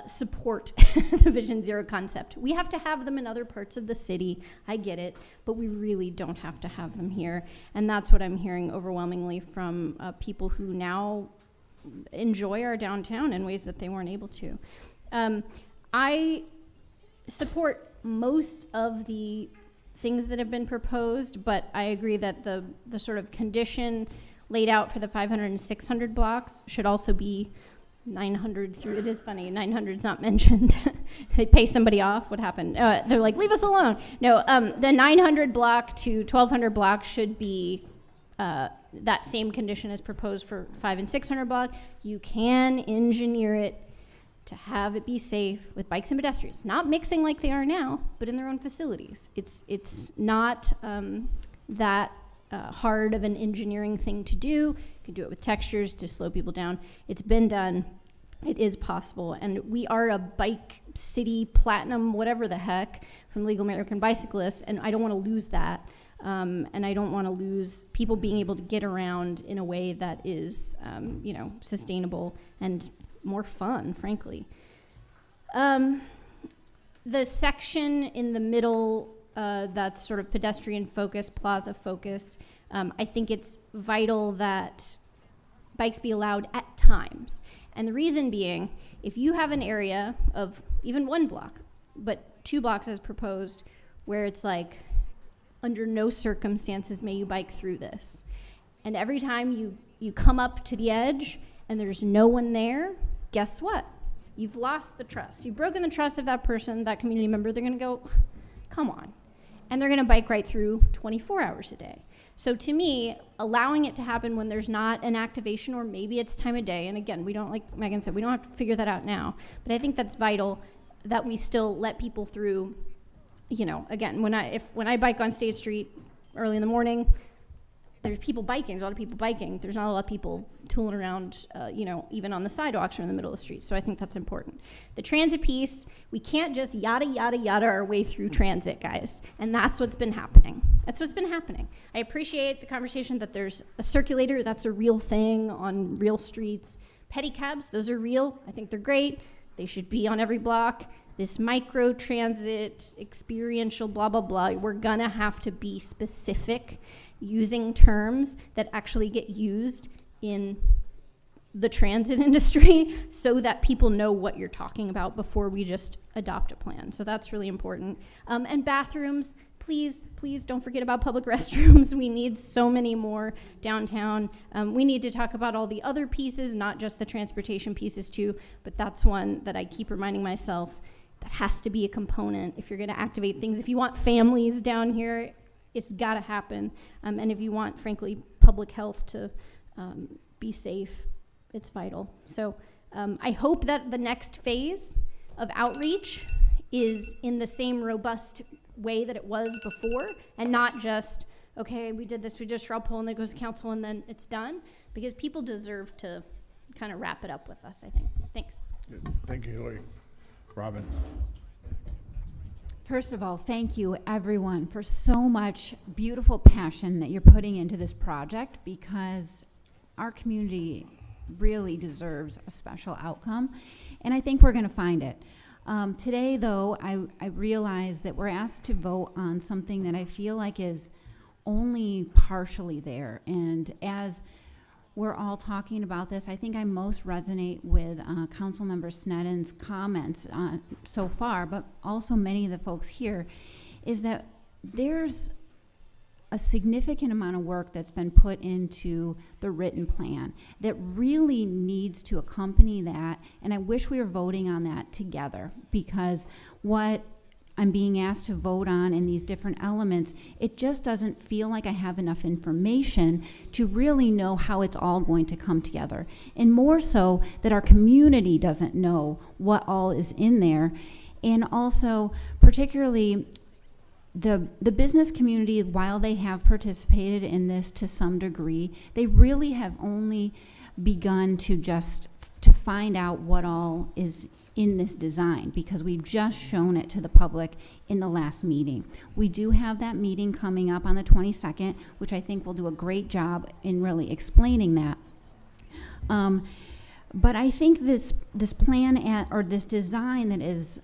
support the Vision Zero concept. We have to have them in other parts of the city. I get it, but we really don't have to have them here. And that's what I'm hearing overwhelmingly from people who now enjoy our downtown in ways that they weren't able to. I support most of the things that have been proposed, but I agree that the sort of condition laid out for the 500 and 600 blocks should also be 900 through. It is funny, 900's not mentioned. They pay somebody off. What happened? They're like, leave us alone. No, the 900 block to 1200 block should be that same condition as proposed for 500 and 600 block. You can engineer it to have it be safe with bikes and pedestrians, not mixing like they are now, but in their own facilities. It's not that hard of an engineering thing to do. You can do it with textures to slow people down. It's been done. It is possible. And we are a bike city, platinum, whatever the heck, from Legal American Bicyclists, and I don't want to lose that. And I don't want to lose people being able to get around in a way that is, sustainable and more fun, frankly. The section in the middle that's sort of pedestrian focused, plaza focused, I think it's vital that bikes be allowed at times. And the reason being, if you have an area of even 1 block, but 2 blocks as proposed, where it's like, under no circumstances may you bike through this. And every time you come up to the edge and there's no one there, guess what? You've lost the trust. You've broken the trust of that person, that community member. They're gonna go, come on. And they're gonna bike right through 24 hours a day. So to me, allowing it to happen when there's not an activation, or maybe it's time of day, and again, we don't, like Megan said, we don't have to figure that out now, but I think that's vital that we still let people through. Again, when I bike on State Street early in the morning, there's people biking, there's a lot of people biking. There's not a lot of people tooling around, even on the sidewalks or in the middle of the street. So I think that's important. The transit piece, we can't just yada, yada, yada our way through transit, guys. And that's what's been happening. I appreciate the conversation that there's a circulator, that's a real thing on real streets. Pedicabs, those are real. I think they're great. They should be on every block. This micro transit, experiential, blah, blah, blah. We're gonna have to be specific using terms that actually get used in the transit industry so that people know what you're talking about before we just adopt a plan. So that's really important. And bathrooms, please don't forget about public restrooms. We need so many more downtown. We need to talk about all the other pieces, not just the transportation pieces too, but that's one that I keep reminding myself that has to be a component if you're gonna activate things. If you want families down here, it's gotta happen. And if you want, frankly, public health to be safe, it's vital. So I hope that the next phase of outreach is in the same robust way that it was before, and not just, okay, we did this, we just straw poll, and then it goes to council, and then it's done, because people deserve to kind of wrap it up with us, I think. Thanks. Good. Thank you, Hillary. Robin. First of all, thank you everyone for so much beautiful passion that you're putting into this project, because our community really deserves a special outcome, and I think we're going to find it. Today, though, I realize that we're asked to vote on something that I feel like is only partially there, and as we're all talking about this, I think I most resonate with Councilmember Snedden's comments so far, but also many of the folks here, is that there's a significant amount of work that's been put into the written plan that really needs to accompany that, and I wish we were voting on that together, because what I'm being asked to vote on in these different elements, it just doesn't feel like I have enough information to really know how it's all going to come together. And more so that our community doesn't know what all is in there. And also, particularly, the business community, while they have participated in this to some degree, they really have only begun to find out what all is in this design, because we've just shown it to the public in the last meeting. We do have that meeting coming up on the 22nd, which I think will do a great job in really explaining that. But I think this plan or this design that is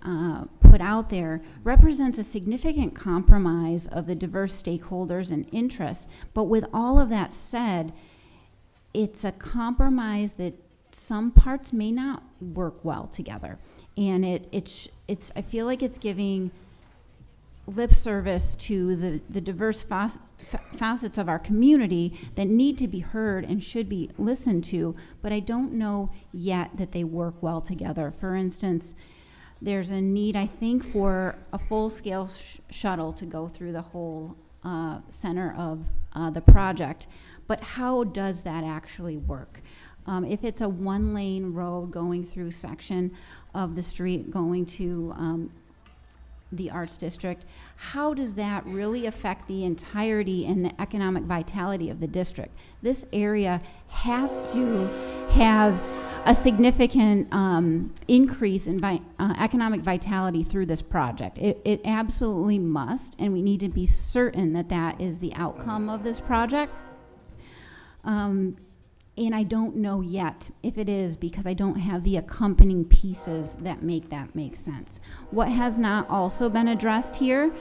put out there represents a significant compromise of the diverse stakeholders and interests. But with all of that said, it's a compromise that some parts may not work well together, and I feel like it's giving lip service to the diverse facets of our community that need to be heard and should be listened to, but I don't know yet that they work well together. For instance, there's a need, I think, for a full-scale shuttle to go through the whole center of the project, but how does that actually work? If it's a one-lane road going through section of the street going to the Arts District, how does that really affect the entirety and the economic vitality of the district? This area has to have a significant increase in economic vitality through this project. It absolutely must, and we need to be certain that that is the outcome of this project. And I don't know yet if it is, because I don't have the accompanying pieces that make sense. What has not also been addressed here,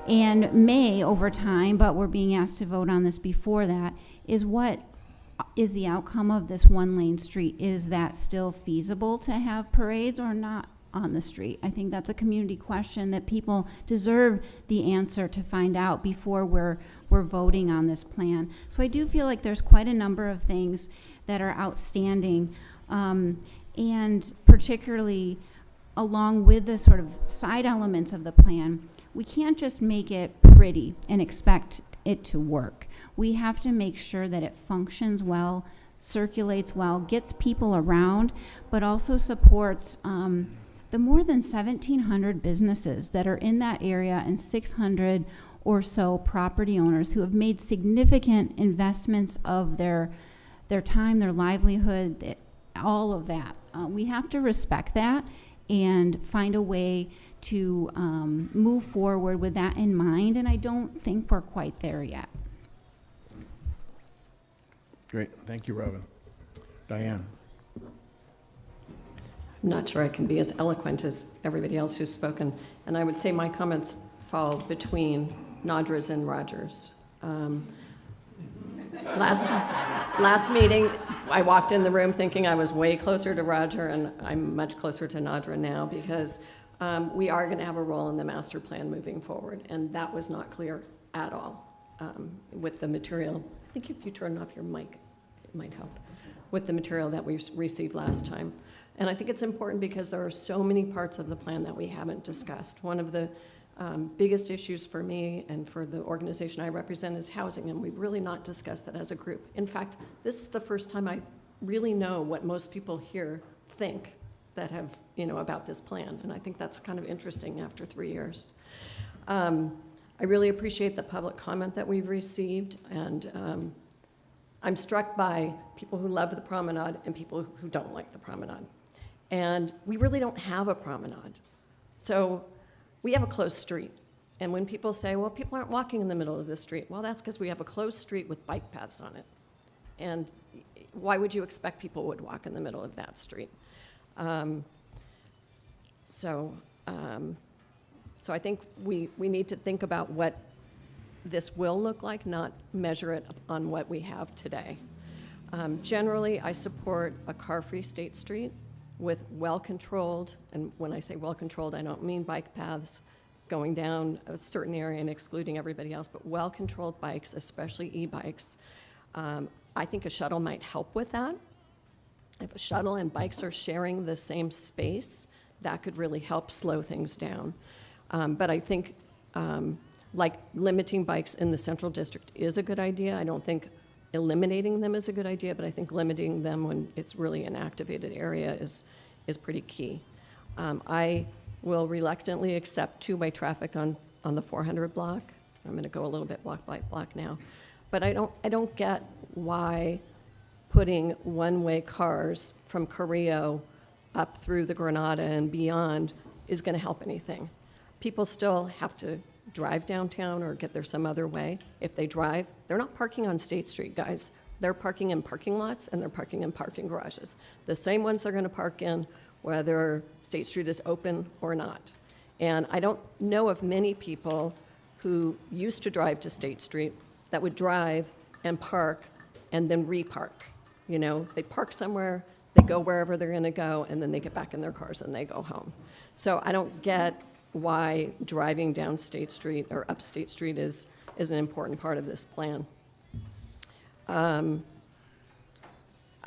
and may over time, but we're being asked to vote on this before that, is what is the outcome of this one-lane street? Is that still feasible to have parades or not on the street? I think that's a community question that people deserve the answer to find out before we're voting on this plan. So I do feel like there's quite a number of things that are outstanding, and particularly along with the sort of side elements of the plan, we can't just make it pretty and expect it to work. We have to make sure that it functions well, circulates well, gets people around, but also supports the more than 1,700 businesses that are in that area and 600 or so property owners who have made significant investments of their time, their livelihood, all of that. We have to respect that and find a way to move forward with that in mind, and I don't think we're quite there yet. Great, thank you, Robin. Diane? I'm not sure I can be as eloquent as everybody else who's spoken, and I would say my comments fall between Nadra's and Roger's. Last meeting, I walked in the room thinking I was way closer to Roger, and I'm much closer to Nadra now because we are going to have a role in the master plan moving forward, and that was not clear at all with the material. I think if you turn off your mic, it might help, with the material that we received last time. And I think it's important because there are so many parts of the plan that we haven't discussed. One of the biggest issues for me and for the organization I represent is housing, and we've really not discussed that as a group. In fact, this is the first time I really know what most people here think that have, about this plan, and I think that's kind of interesting after 3 years. I really appreciate the public comment that we've received, and I'm struck by people who love the promenade and people who don't like the promenade. And we really don't have a promenade. So we have a closed street. And when people say, well, people aren't walking in the middle of the street, well, that's because we have a closed street with bike paths on it. And why would you expect people would walk in the middle of that street? So I think we need to think about what this will look like, not measure it on what we have today. Generally, I support a car-free State Street with well-controlled, and when I say well-controlled, I don't mean bike paths going down a certain area and excluding everybody else, but well-controlled bikes, especially e-bikes. I think a shuttle might help with that. If a shuttle and bikes are sharing the same space, that could really help slow things down. But I think like limiting bikes in the central district is a good idea. I don't think eliminating them is a good idea, but I think limiting them when it's really an activated area is pretty key. I will reluctantly accept two-way traffic on the 400 block. I'm going to go a little bit block by block now. But I don't get why putting one-way cars from Carrillo up through the Granada and beyond is going to help anything. People still have to drive downtown or get there some other way. If they drive, they're not parking on State Street, guys. They're parking in parking lots and they're parking in parking garages. The same ones they're going to park in whether State Street is open or not. And I don't know of many people who used to drive to State Street that would drive and park and then repark. They park somewhere, they go wherever they're going to go, and then they get back in their cars and they go home. So I don't get why driving down State Street or up State Street is an important part of this plan. I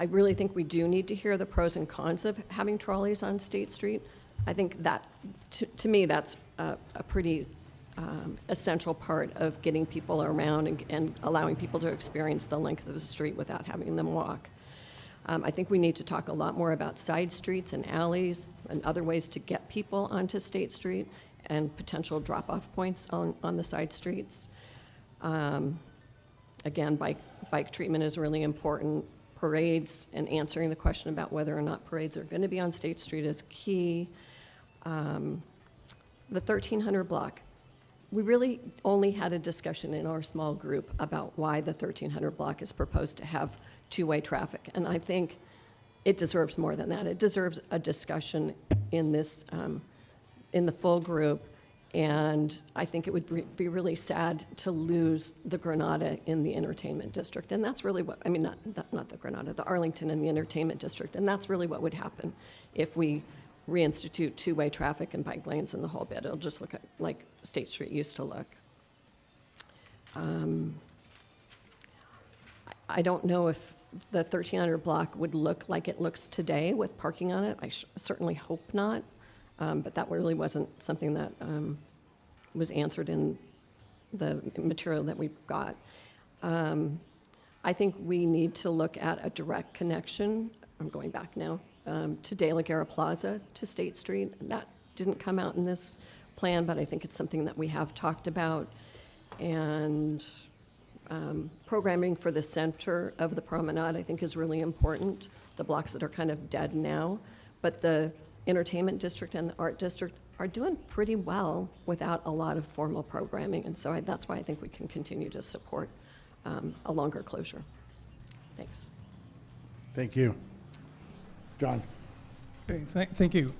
really think we do need to hear the pros and cons of having trolleys on State Street. I think that, to me, that's a pretty essential part of getting people around and allowing people to experience the length of the street without having them walk. I think we need to talk a lot more about side streets and alleys and other ways to get people onto State Street and potential drop-off points on the side streets. Again, bike treatment is really important. Parades and answering the question about whether or not parades are going to be on State Street is key. The 1300 block. We really only had a discussion in our small group about why the 1300 block is proposed to have two-way traffic, and I think it deserves more than that. It deserves a discussion in this, in the full group, and I think it would be really sad to lose the Granada in the entertainment district, and that's really what, not the Granada, the Arlington in the entertainment district, and that's really what would happen if we reinstitute two-way traffic and bike lanes in the whole bit. It'll just look like State Street used to look. I don't know if the 1300 block would look like it looks today with parking on it. I certainly hope not, but that really wasn't something that was answered in the material that we got. I think we need to look at a direct connection, I'm going back now, to De La Guerra Plaza to State Street. That didn't come out in this plan, but I think it's something that we have talked about. and programming for the center of the promenade, I think, is really important, the blocks that are kind of dead now. But the entertainment district and the art district are doing pretty well without a lot of formal programming, and so that's why I think we can continue to support a longer closure. Thanks. Thank you. John? Okay, thank you.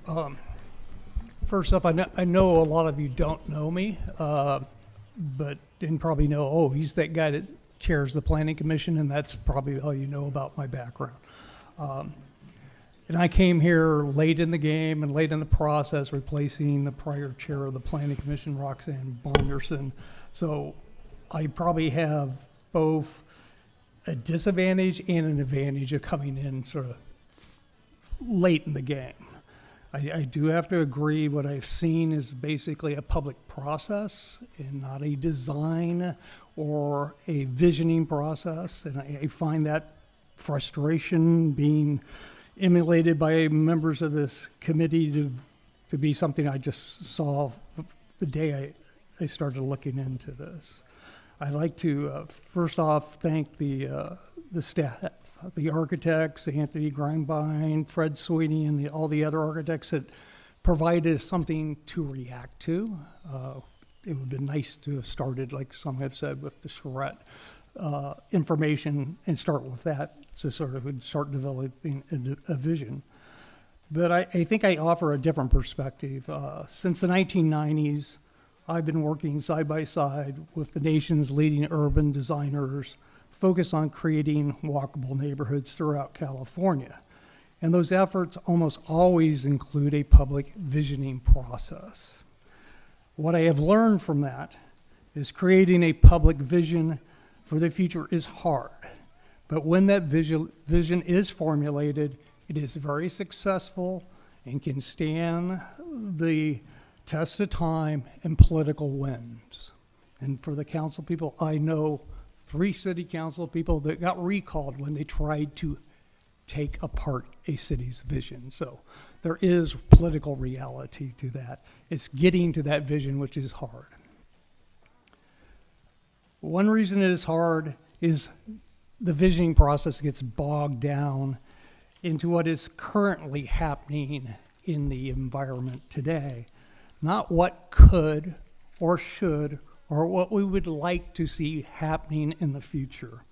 First up, I know a lot of you don't know me, but didn't probably know, oh, he's that guy that chairs the Planning Commission, and that's probably all you know about my background. And I came here late in the game and late in the process, replacing the prior chair of the Planning Commission, Roxanne Bonderson. So I probably have both a disadvantage and an advantage of coming in sort of late in the game. I do have to agree what I've seen is basically a public process and not a design or a visioning process. And I find that frustration being emulated by members of this committee to be something I just saw the day I started looking into this. I'd like to first off thank the staff, the architects, Anthony Grindbein, Fred Sweeney, and all the other architects that provided something to react to. It would have been nice to have started, like some have said, with the charrette information and start with that to sort of start developing a vision. But I think I offer a different perspective. Since the 1990s, I've been working side by side with the nation's leading urban designers focused on creating walkable neighborhoods throughout California. And those efforts almost always include a public visioning process. What I have learned from that is creating a public vision for the future is hard. But when that vision is formulated, it is very successful and can stand the test of time and political winds. And for the council people, I know 3 city council people that got recalled when they tried to take apart a city's vision. So there is political reality to that. It's getting to that vision, which is hard. One reason it is hard is the visioning process gets bogged down into what is currently happening in the environment today, not what could or should or what we would like to see happening in the future.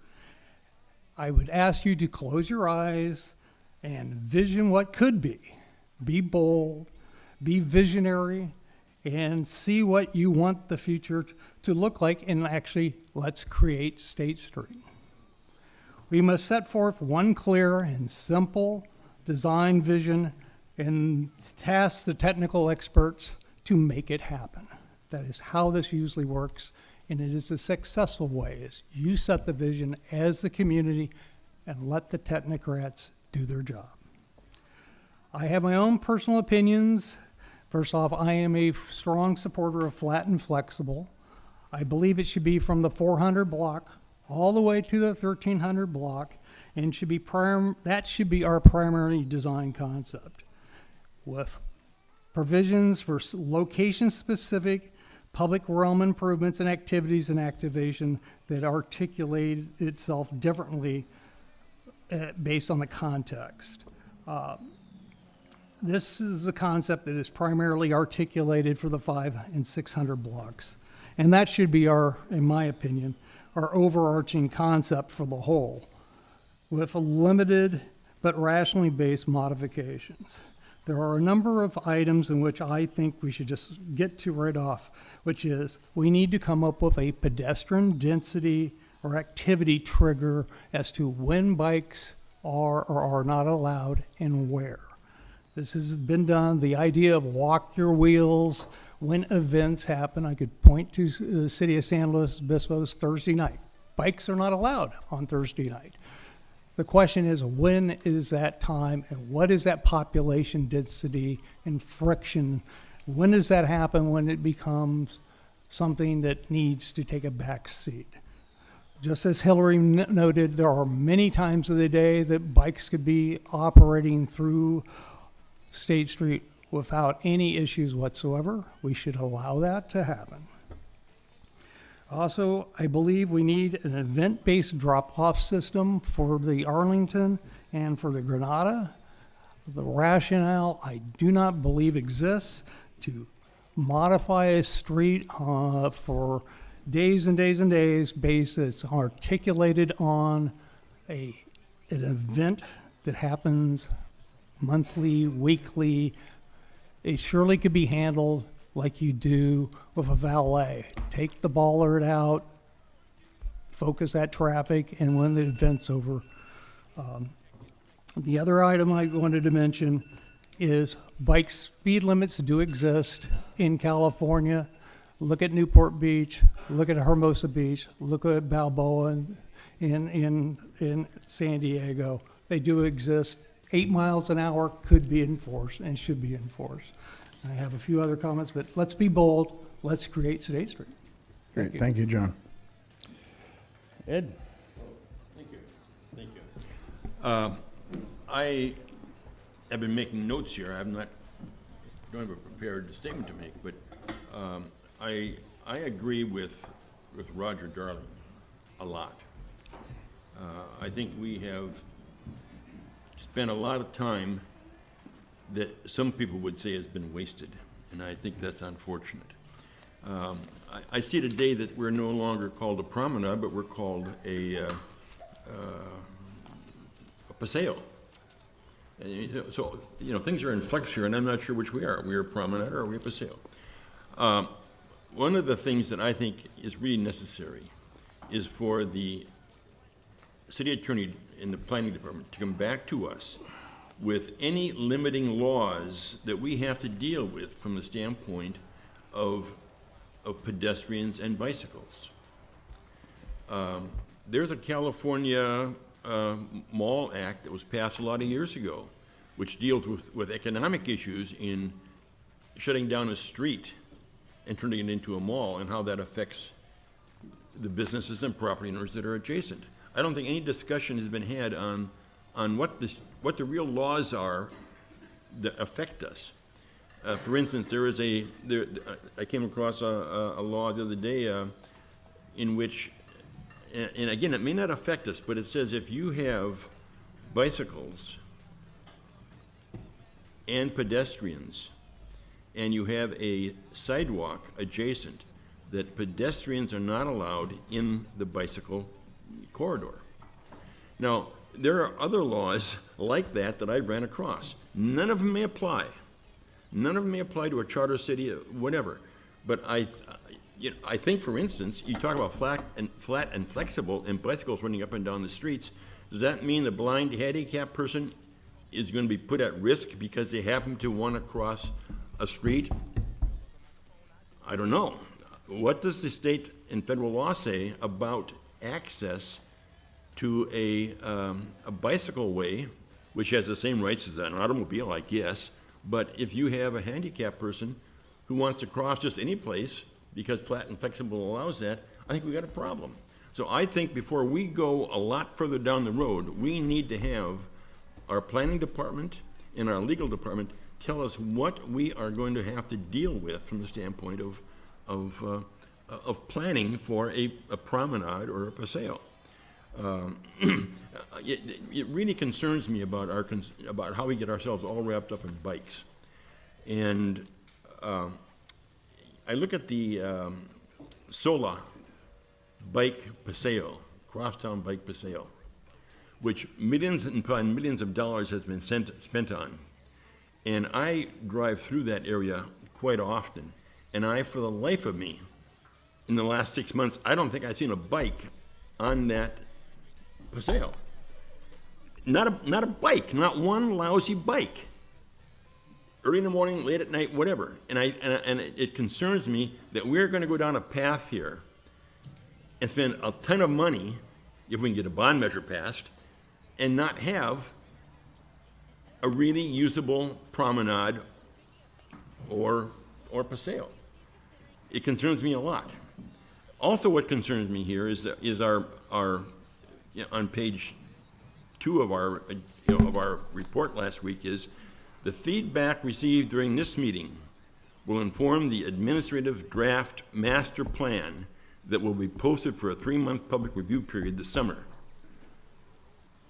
I would ask you to close your eyes and vision what could be. Be bold, be visionary, and see what you want the future to look like, and actually, let's create State Street. We must set forth one clear and simple design vision and task the technical experts to make it happen. That is how this usually works, and it is the successful way, is you set the vision as the community and let the technocrats do their job. I have my own personal opinions. First off, I am a strong supporter of flat and flexible. I believe it should be from the 400 block all the way to the 1300 block, and that should be our primary design concept, with provisions for location-specific public realm improvements and activities and activation that articulate itself differently based on the context. This is a concept that is primarily articulated for the 500 and 600 blocks. And that should be our, in my opinion, our overarching concept for the whole, with limited but rationally based modifications. There are a number of items in which I think we should just get to right off, which is we need to come up with a pedestrian density or activity trigger as to when bikes are or are not allowed and where. This has been done. The idea of walk your wheels when events happen. I could point to the city of San Luis Obispo's Thursday night. Bikes are not allowed on Thursday night. The question is, when is that time and what is that population density and friction? When does that happen when it becomes something that needs to take a back seat? Just as Hillary noted, there are many times of the day that bikes could be operating through State Street without any issues whatsoever. We should allow that to happen. Also, I believe we need an event-based drop-off system for the Arlington and for the Granada. The rationale I do not believe exists to modify a street for days and days and days based that's articulated on an event that happens monthly, weekly. It surely could be handled like you do with a valet. Take the bollard out, focus that traffic, and when the event's over. The other item I wanted to mention is bike speed limits do exist in California. Look at Newport Beach, look at Hermosa Beach, look at Balboa in San Diego. They do exist. 8 miles an hour could be enforced and should be enforced. I have a few other comments, but let's be bold. Let's create State Street. Great, thank you, John. Ed? Thank you. I have been making notes here. Don't have a prepared statement to make, but I agree with Roger Darling a lot. I think we have spent a lot of time that some people would say has been wasted, and I think that's unfortunate. I see today that we're no longer called a promenade, but we're called a paseo. So, things are in flux here, and I'm not sure which we are. Are we a promenade or are we a paseo? One of the things that I think is really necessary is for the city attorney in the planning department to come back to us with any limiting laws that we have to deal with from the standpoint of pedestrians and bicycles. There's a California Mall Act that was passed a lot of years ago, which deals with economic issues in shutting down a street and turning it into a mall and how that affects the businesses and property owners that are adjacent. I don't think any discussion has been had on what the real laws are that affect us. For instance, I came across a law the other day in which, and again, it may not affect us, but it says if you have bicycles and pedestrians and you have a sidewalk adjacent, that pedestrians are not allowed in the bicycle corridor. Now, there are other laws like that I ran across. None of them may apply. None of them may apply to a charter city, whatever. But I think, for instance, you talk about flat and flexible and bicycles running up and down the streets. Does that mean the blind handicapped person is going to be put at risk because they happen to want to cross a street? I don't know. What does the state and federal law say about access to a bicycle way, which has the same rights as an automobile, I guess, but if you have a handicapped person who wants to cross just any place because flat and flexible allows that, I think we got a problem. So I think before we go a lot further down the road, we need to have our planning department and our legal department tell us what we are going to have to deal with from the standpoint of planning for a promenade or a paseo. It really concerns me about about how we get ourselves all wrapped up in bikes. And I look at the Sola bike paseo, crosstown bike paseo, which millions upon millions of dollars has been spent on. And I drive through that area quite often, and for the life of me, in the last 6 months, I don't think I've seen a bike on that paseo. Not a bike, not one lousy bike. Early in the morning, late at night, whatever. And it concerns me that we're going to go down a path here and spend a ton of money, if we can get a bond measure passed, and not have a really usable promenade or paseo. It concerns me a lot. Also, what concerns me here is our on page 2 of our report last week is the feedback received during this meeting will inform the administrative draft master plan that will be posted for a 3-month public review period this summer.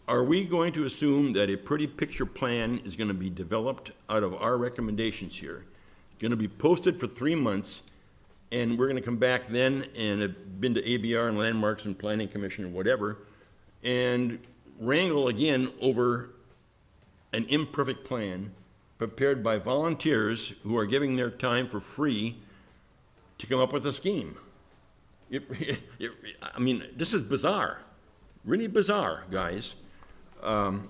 Are we going to assume that a pretty picture plan is going to be developed out of our recommendations here, going to be posted for 3 months, and we're going to come back then and have been to ABR and Landmarks and Planning Commission or whatever, and wrangle again over an imperfect plan prepared by volunteers who are giving their time for free to come up with a scheme? I mean, this is bizarre, really bizarre, guys. I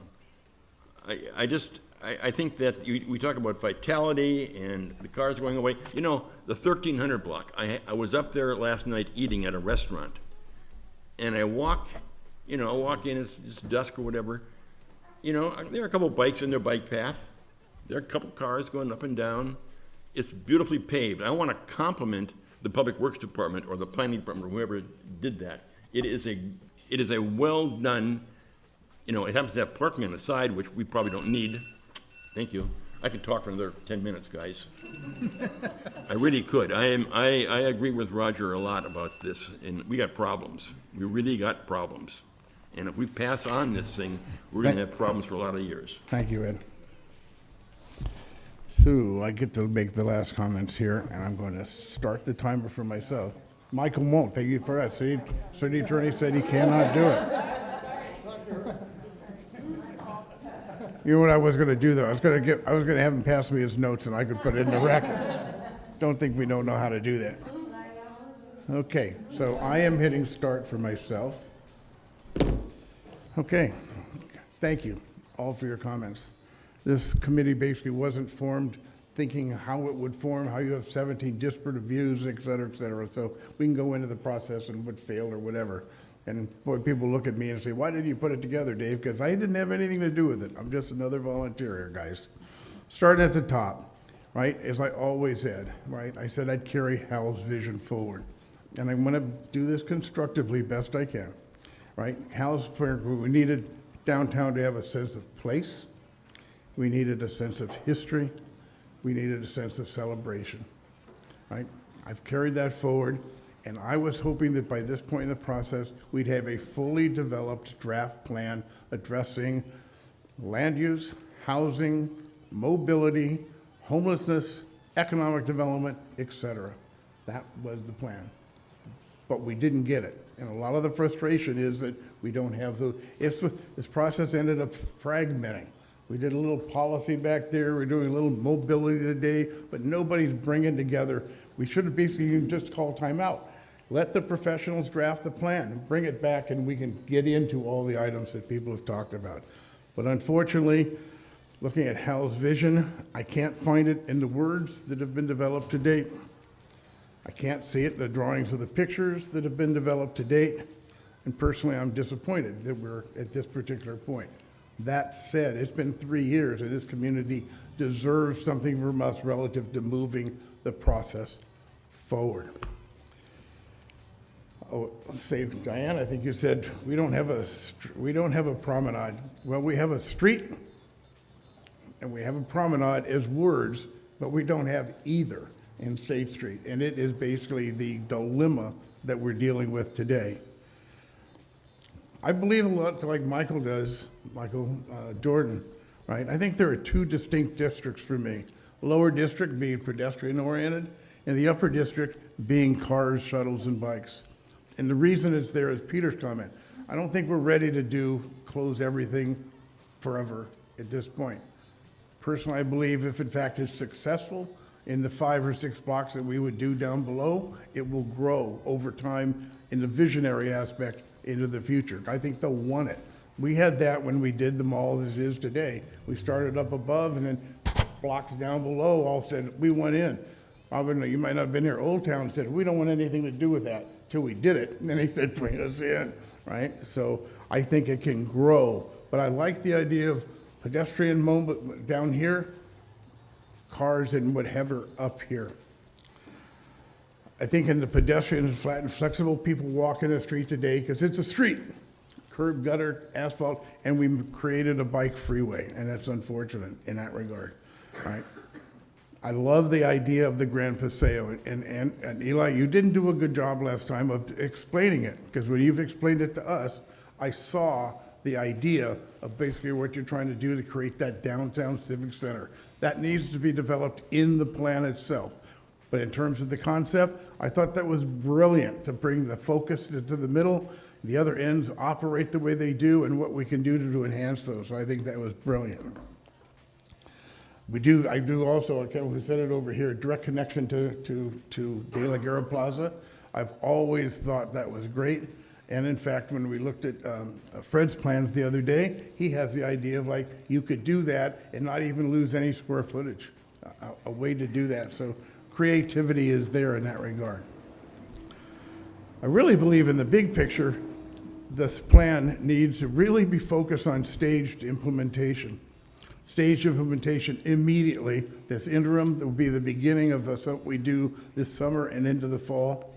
think that we talk about vitality and the cars going away. You know, the 1300 block, I was up there last night eating at a restaurant, and I walk in, it's dusk or whatever. You know, there are a couple bikes in their bike path. There are a couple cars going up and down. It's beautifully paved. I want to compliment the Public Works Department or the Planning Department or whoever did that. It is a well done, it happens to have parking on the side, which we probably don't need. Thank you. I could talk for another 10 minutes, guys. I really could. I agree with Roger a lot about this, and we got problems. We really got problems. And if we pass on this thing, we're going to have problems for a lot of years. Thank you, Ed. So I get to make the last comments here, and I'm going to start the timer for myself. Michael won't. Thank you for that. City attorney said he cannot do it. You know what I was going to do though? I was going to have him pass me his notes, and I could put it in the record. Don't think we don't know how to do that. Okay, so I am hitting start for myself. Okay, thank you all for your comments. This committee basically wasn't formed thinking how it would form, how you have 17 disparate views, et cetera, so we can go into the process and what failed or whatever. And boy, people look at me and say, why didn't you put it together, Dave? Because I didn't have anything to do with it. I'm just another volunteer here, guys. Starting at the top, right, as I always said, right, I said I'd carry Hal's vision forward. And I'm gonna do this constructively best I can, right? Hal's prayer group, we needed downtown to have a sense of place. We needed a sense of history. We needed a sense of celebration, right? I've carried that forward, and I was hoping that by this point in the process, we'd have a fully developed draft plan addressing land use, housing, mobility, homelessness, economic development, etc. That was the plan. But we didn't get it. And a lot of the frustration is that we don't have those. This process ended up fragmenting. We did a little policy back there. We're doing a little mobility today, but nobody's bringing together. We should have basically just called time out. Let the professionals draft the plan and bring it back, and we can get into all the items that people have talked about. But unfortunately, looking at Hal's vision, I can't find it in the words that have been developed to date. I can't see it in the drawings of the pictures that have been developed to date. And personally, I'm disappointed that we're at this particular point. That said, it's been 3 years, and this community deserves something from us relative to moving the process forward. Oh, say, Diane, I think you said we don't have a promenade. Well, we have a street, and we have a promenade as words, but we don't have either in State Street, and it is basically the dilemma that we're dealing with today. I believe a lot like Michael does, Jordan, right? I think there are two distinct districts for me. The lower district being pedestrian-oriented, and the upper district being cars, shuttles, and bikes. And the reason it's there is Peter's comment. I don't think we're ready to close everything forever at this point. Personally, I believe if in fact it's successful in the 5 or 6 blocks that we would do down below, it will grow over time in the visionary aspect into the future. I think they'll want it. We had that when we did the mall as it is today. We started up above, and then blocks down below all said, we went in. You might not have been here. Old Town said, we don't want anything to do with that till we did it. And then he said, bring us in, right? So I think it can grow. But I like the idea of pedestrian moment down here, cars and whatever up here. I think in the pedestrian, flat and flexible, people walk in the street today because it's a street, curb, gutter, asphalt, and we created a bike freeway, and that's unfortunate in that regard, right? I love the idea of the Grand Paseo, and Eli, you didn't do a good job last time of explaining it, because when you've explained it to us, I saw the idea of basically what you're trying to do to create that downtown civic center. That needs to be developed in the plan itself. But in terms of the concept, I thought that was brilliant to bring the focus into the middle, the other ends operate the way they do, and what we can do to enhance those. So I think that was brilliant. I do also, we said it over here, direct connection to De La Guerra Plaza. I've always thought that was great. And in fact, when we looked at Fred's plans the other day, he has the idea of like, you could do that and not even lose any square footage, a way to do that. So creativity is there in that regard. I really believe in the big picture, this plan needs to really be focused on staged implementation. Staged implementation immediately. This interim will be the beginning of what we do this summer and into the fall.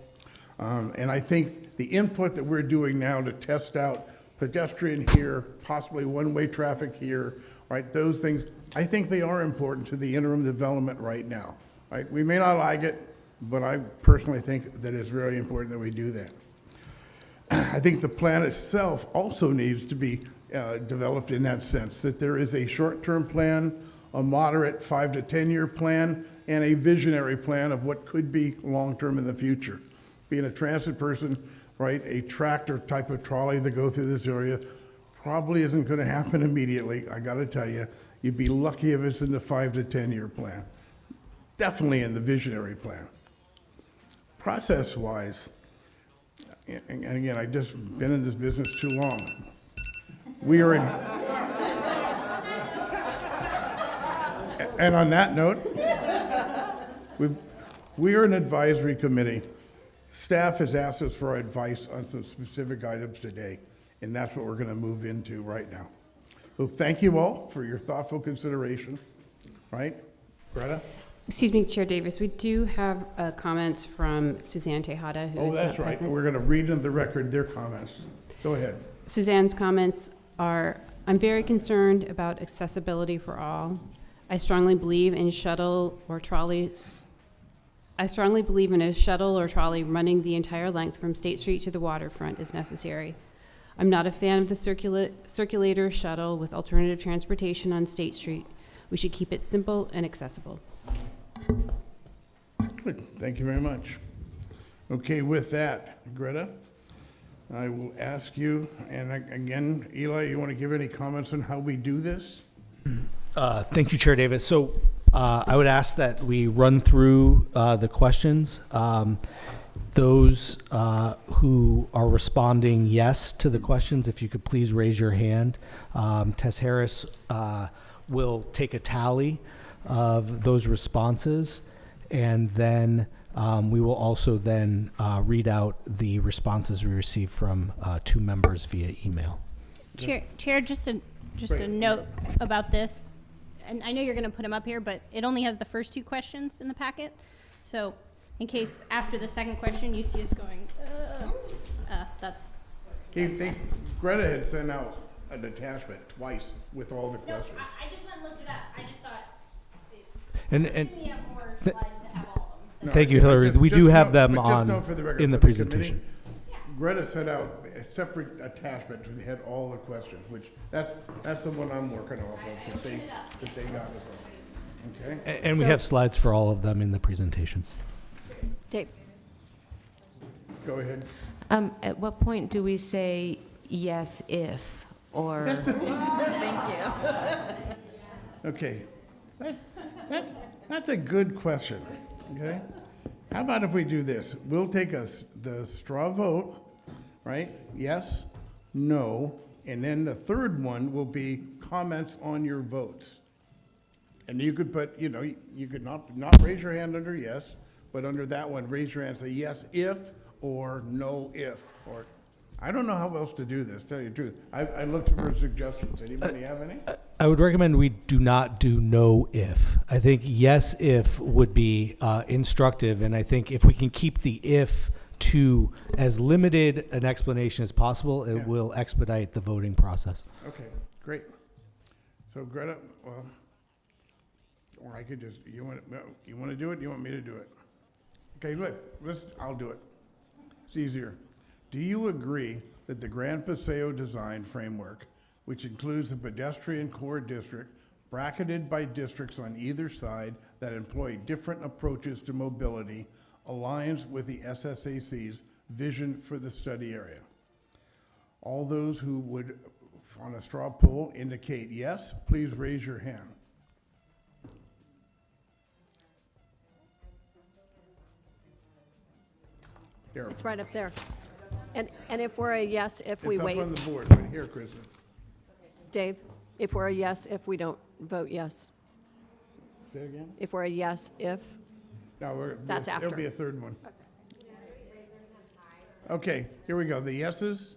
And I think the input that we're doing now to test out pedestrian here, possibly one-way traffic here, right? Those things, I think they are important to the interim development right now, right? We may not like it, but I personally think that it's very important that we do that. I think the plan itself also needs to be developed in that sense, that there is a short-term plan, a moderate 5 to 10 year plan, and a visionary plan of what could be long-term in the future. Being a transit person, right, a tractor type of trolley that go through this area probably isn't going to happen immediately. I got to tell you, you'd be lucky if it's in the 5 to 10 year plan. Definitely in the visionary plan. Process-wise, and again, I've just been in this business too long. We are in, and on that note, we are an advisory committee. Staff has asked us for our advice on some specific items today, and that's what we're going to move into right now. So thank you all for your thoughtful consideration. Right, Greta? Excuse me, Chair Davis, we do have comments from Suzanne Tejada, who Oh, is that's not right. present. We're going to read into the record their comments. Go ahead. Suzanne's comments are, I'm very concerned about accessibility for all. I strongly believe in shuttle or trolleys. I strongly believe in a shuttle or trolley running the entire length from State Street to the waterfront is necessary. I'm not a fan of the circulator shuttle with alternative transportation on State Street. We should keep it simple and accessible. Good. Thank you very much. Okay, with that, Greta, I will ask you, and again, Eli, you want to give any comments on how we do this? Thank you, Chair Davis. So I would ask that we run through the questions. Those who are responding yes to the questions, if you could please raise your hand. Tess Harris will take a tally of those responses, and then we will also then read out the responses we received from 2 members via email. Chair, just a note about this, and I know you're going to put them up here, but it only has the first 2 questions in the packet. So in case after the second question you see us going, that's Greta had sent out an attachment twice with all the questions. No, I just went and looked it up. I just thought And we have more slides to have all of them. thank you, Hillary. We do have them on in the for presentation. committee, Greta sent out a separate attachment that had all the questions, which that's the one I'm working off of that they got as well. Okay. And we have slides for all of them in the presentation. Dave. Go ahead. At what point do we say yes if or? Thank you. Okay, that's a good question. Okay, how about if we do this? We'll take the straw vote, right? Yes, no, and then the third one will be comments on your votes. And you could put, you could not raise your hand under yes, but under that one, raise your hand, say yes if or no if, or I don't know how else to do this, tell you the truth. I looked for suggestions. Anybody have any? I would recommend we do not do no if. I think yes if would be instructive, and I think if we can keep the if to as limited an explanation as possible, it will expedite the voting process. Okay, great. So Greta, well, Or I could just, you want to do it? You want me to do it? Okay, I'll do it. It's easier. Do you agree that the Gran Paseo design framework, which includes the pedestrian core district, bracketed by districts on either side that employ different approaches to mobility, aligns with the SSAC's vision for the study area? All those who would, on a straw poll, indicate yes, please raise your hand. Here. It's right up there. And if we're a yes, if we wait. It's up on the board, right here, Kristen. Dave, if we're a yes, if we don't vote yes. Say it again? If we're a yes, if, No, That's after. There'll be a third one. Okay, here we go. The yeses?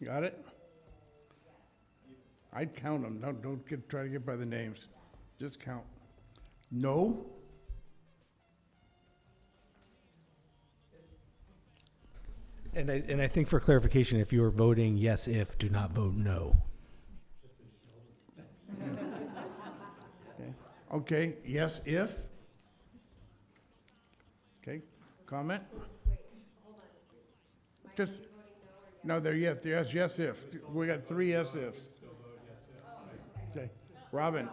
Got it? I'd count them. Don't try to get by the names. Just count. No? And I think for clarification, if you are voting yes if, do not vote no. Okay, yes if? Okay, comment? Just, no, they're yes if. We got 3 yes ifs. Okay, Robin?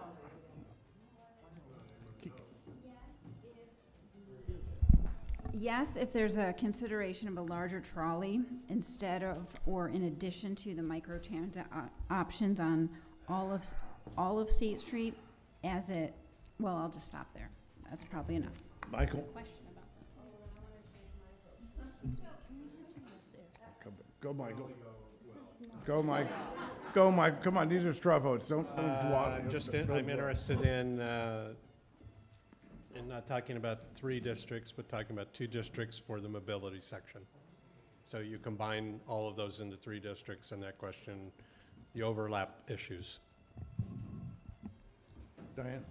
Yes, if there's a consideration of a larger trolley instead of or in addition to the micro-transit options on all of State Street as it, well, I'll just stop there. That's probably enough. Michael? Go, Michael. Go, Mike. Go, Mike. Come on, these are straw votes. Don't dawdle. I'm interested in not talking about 3 districts, but talking about 2 districts for the mobility section. So you combine all of those into 3 districts, and that question, the overlap issues. Diane?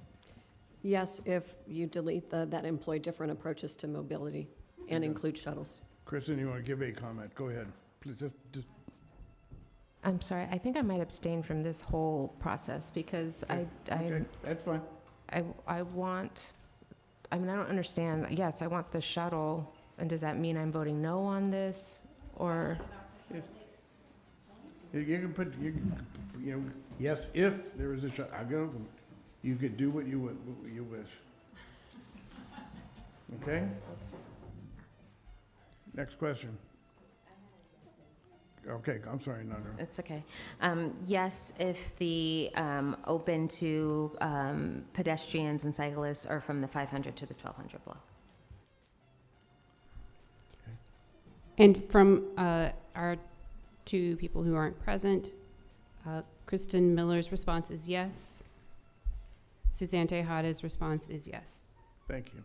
yes, if you delete that employ different approaches to mobility and include shuttles. Kristen, you want to give a comment? Go ahead. Please, just I'm sorry, I think I might abstain from this whole process because okay, that's fine. I don't understand. Yes, I want the shuttle, and does that mean I'm voting no on this, or? You can put, yes, if there is a shut, you could do what you wish. Okay? Next question. Okay, I'm sorry, Nandra. It's okay. Yes, if the open to pedestrians and cyclists are from the 500 to the 1200 block. And from our 2 people who aren't present, Kristen Miller's response is yes. Suzanne Tejada's response is yes. Thank you.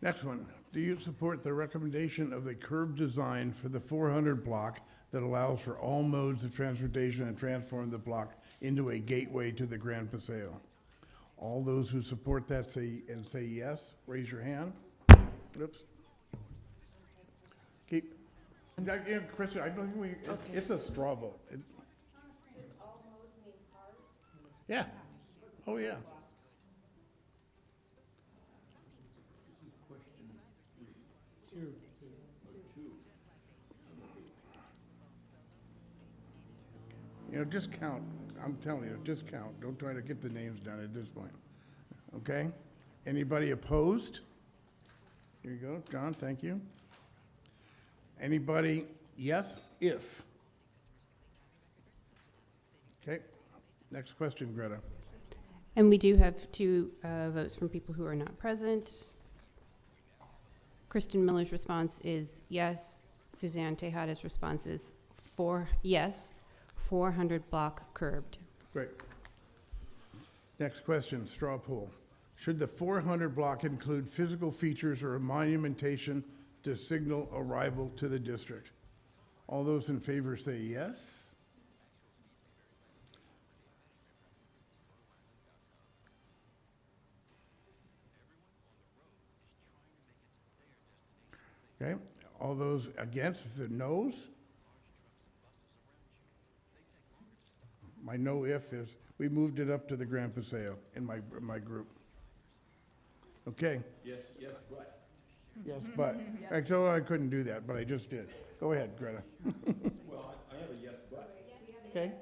Next one. Do you support the recommendation of the curb design for the 400 block that allows for all modes of transportation and transform the block into a gateway to the Gran Paseo? All those who support that say yes, raise your hand. Oops. Keep. Kristen, I don't think it's a straw vote. Yeah. Oh, yeah. Just count. I'm telling you, just count. Don't try to get the names down at this point. Okay? Anybody opposed? Here you go, John, thank you. Anybody yes, if? Okay, next question, Greta. And we do have 2 votes from people who are not present. Kristen Miller's response is yes. Suzanne Tejada's response is yes. 400 block curbed. Great. Next question, straw poll. Should the 400 block include physical features or a monumentation to signal arrival to the district? All those in favor say yes. Okay, All those against, the noes? My no if is, we moved it up to the Grand Paseo in my group. Okay. Yes, but. Yes, but. Actually, I couldn't do that, but I just did. Go ahead, Greta. Well, I have a yes, but. Okay.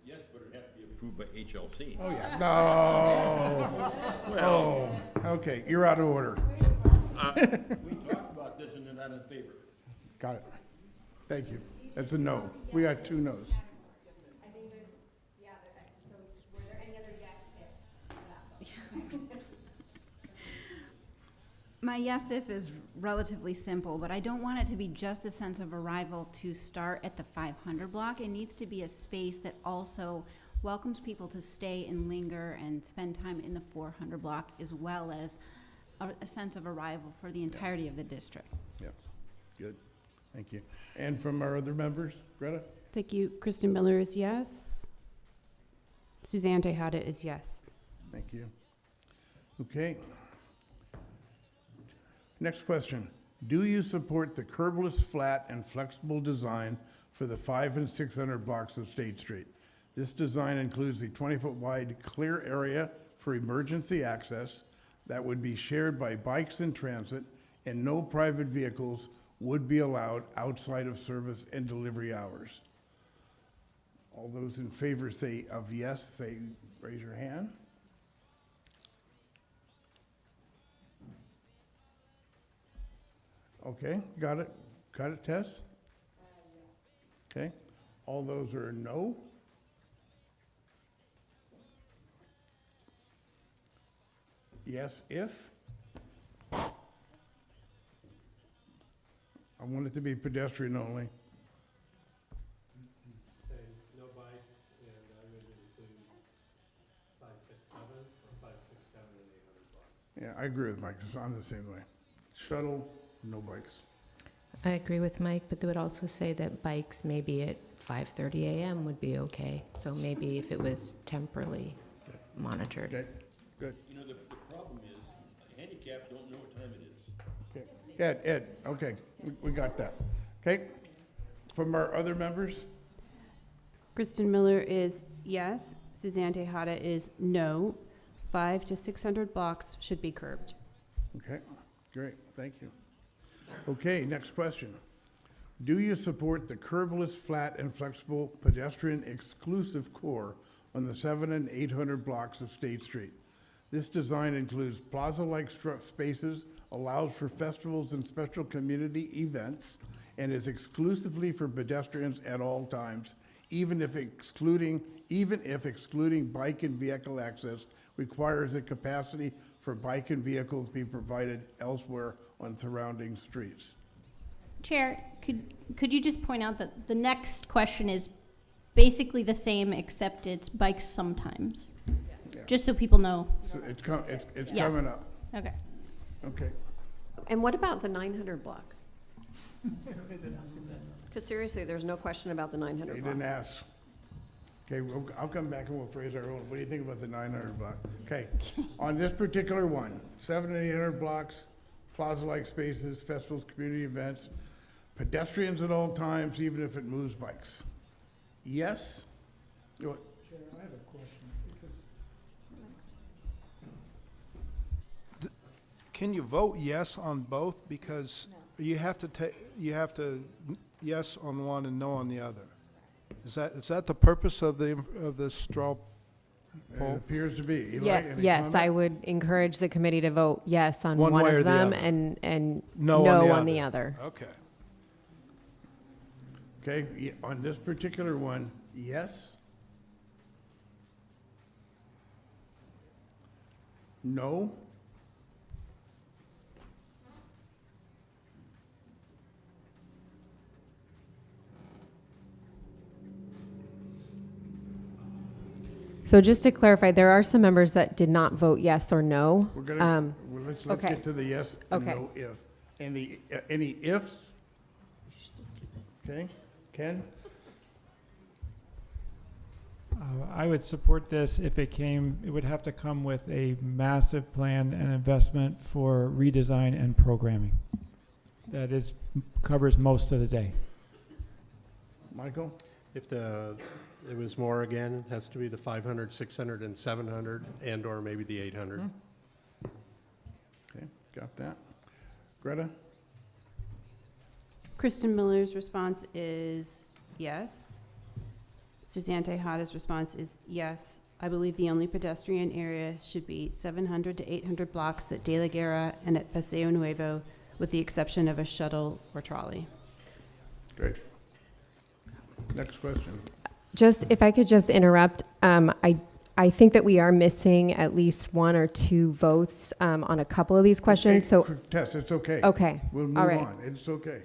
Yes, but it has to be approved by HLC. Oh, yeah. No. Well. Oh, okay, you're out of order. We talked about this and they're not in favor. Got it. Thank you. That's a no. We got 2 no's. My yes if is relatively simple, but I don't want it to be just a sense of arrival to start at the 500 block. It needs to be a space that also welcomes people to stay and linger and spend time in the 400 block, as well as a sense of arrival for the entirety of the district. Yep. Good. Thank you. And from our other members, Greta? Thank you. Kristen Miller is yes. Suzanne Tejada is yes. Thank you. Okay. Next question. Do you support the curbless, flat, and flexible design for the 500 and 600 blocks of State Street? This design includes the 20-foot wide clear area for emergency access that would be shared by bikes in transit, and no private vehicles would be allowed outside of service and delivery hours. All those in favor say of yes, say, raise your hand. Okay, got it. Got it, Tess? Okay. All those are no? Yes, if? I want it to be pedestrian only. Say no bikes, and I would include 5, 6, 7, or 5, 6, 7, and 800 blocks. Yeah, I agree with Mike. I'm the same way. Shuttle, no bikes. I agree with Mike, but they would also say that bikes maybe at 5:30 a.m. would be okay. So maybe if it was temporally monitored. Okay, good. You know, the problem is, handicapped don't know what time it is. Okay. Ed, okay, we got that. Okay, from our other members? Kristen Miller is yes. Suzanne Tejada is no. 500 to 600 blocks should be curbed. Okay, great, thank you. Okay, next question. Do you support the curbless, flat, and flexible pedestrian exclusive core on the 700 and 800 blocks of State Street? This design includes plaza-like spaces, allows for festivals and special community events, and is exclusively for pedestrians at all times, even if excluding bike and vehicle access requires a capacity for bike and vehicles be provided elsewhere on surrounding streets. Chair, could you just point out that the next question is basically the same, except it's bikes sometimes? Yeah. Just so people know. So it's Yeah. coming up. Okay. Okay. And what about the 900 block? Because seriously, there's no question about the 900 You block. didn't ask. Okay, I'll come back and we'll phrase our own. What do you think about the 900 block? Okay, on this particular one, 700 and 800 blocks, plaza-like spaces, festivals, community events, pedestrians at all times, even if it moves bikes. Yes? Chair, I have a question. Can you vote yes on both? Because you have to yes on one and no on the other. Is that the purpose of the straw It poll? appears to be. Eli, Yeah, any yes, comment? I would encourage the committee to vote yes on One one way or of the them other. and No on the other. Okay. Okay, on this particular one, yes? No? So just to clarify, there are some members that did not vote yes or no. We're gonna, well, let's okay. get to the yes and Okay. no if. Any ifs? Okay, Ken? I would support this if it would have to come with a massive plan and investment for redesign and programming. that covers most of the day. Michael? If it was more again, it has to be the 500, 600, and 700, and/or maybe the 800. Okay, got that. Greta? Kristen Miller's response is yes. Suzanne Tejada's response is yes. I believe the only pedestrian area should be 700 to 800 blocks at De La Guerra and at Paseo Nuevo, with the exception of a shuttle or trolley. Great. Next question. Just, if I could just interrupt, I think that we are missing at least 1 or 2 votes on a couple of these questions, so. Tess, it's okay. Okay, We'll move all right. on. It's okay.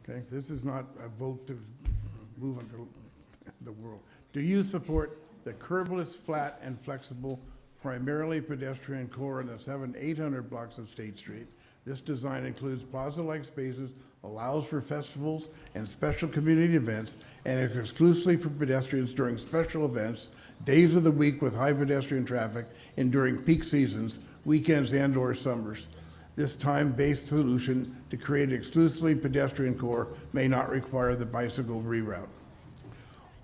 Okay, this is not a vote to move on the world. Do you support the curbless, flat, and flexible, primarily pedestrian core in the 800 blocks of State Street? This design includes plaza-like spaces, allows for festivals and special community events, and is exclusively for pedestrians during special events, days of the week with high pedestrian traffic, and during peak seasons, weekends and/or summers. This time-based solution to create an exclusively pedestrian core may not require the bicycle reroute.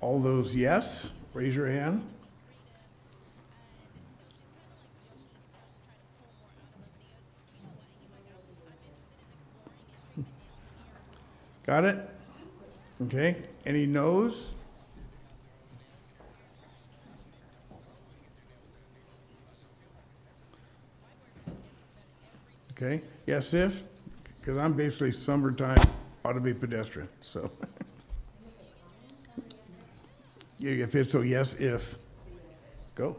All those yes, raise your hand. Got it? Okay, any no's? Okay, yes if, because I'm basically summertime ought to be pedestrian, so. Yeah, if it's so yes if, go.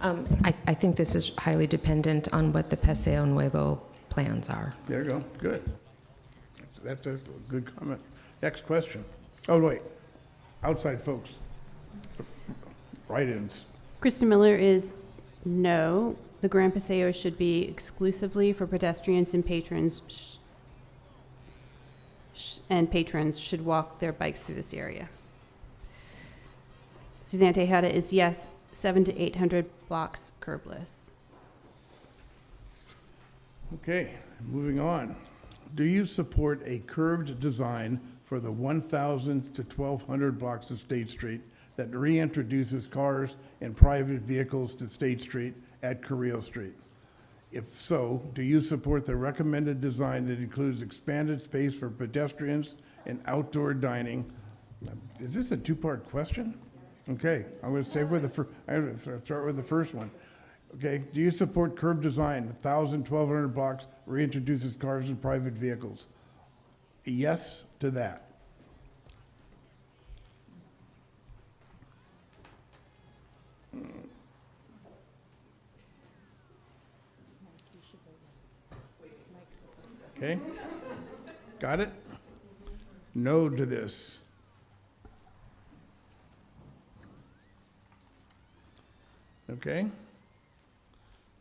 I think this is highly dependent on what the Paseo Nuevo plans are. There you go, good. That's a good comment. Next question. Oh, wait, outside folks. Write-ins. Kristen Miller is no. The Grand Paseo should be exclusively for pedestrians and patrons, and patrons should walk their bikes through this area. Suzanne Tejada is yes, 700 to 800 blocks curbless. Okay, moving on. Do you support a curved design for the 1,000 to 1,200 blocks of State Street that reintroduces cars and private vehicles to State Street at Carrillo Street? If so, do you support the recommended design that includes expanded space for pedestrians and outdoor dining? Is this a two-part question? Okay, I'm going to start with the first one. Okay, do you support curb design, 1,000, 1,200 blocks, reintroduces cars and private vehicles? A yes to that. Okay, got it? No to this. Okay.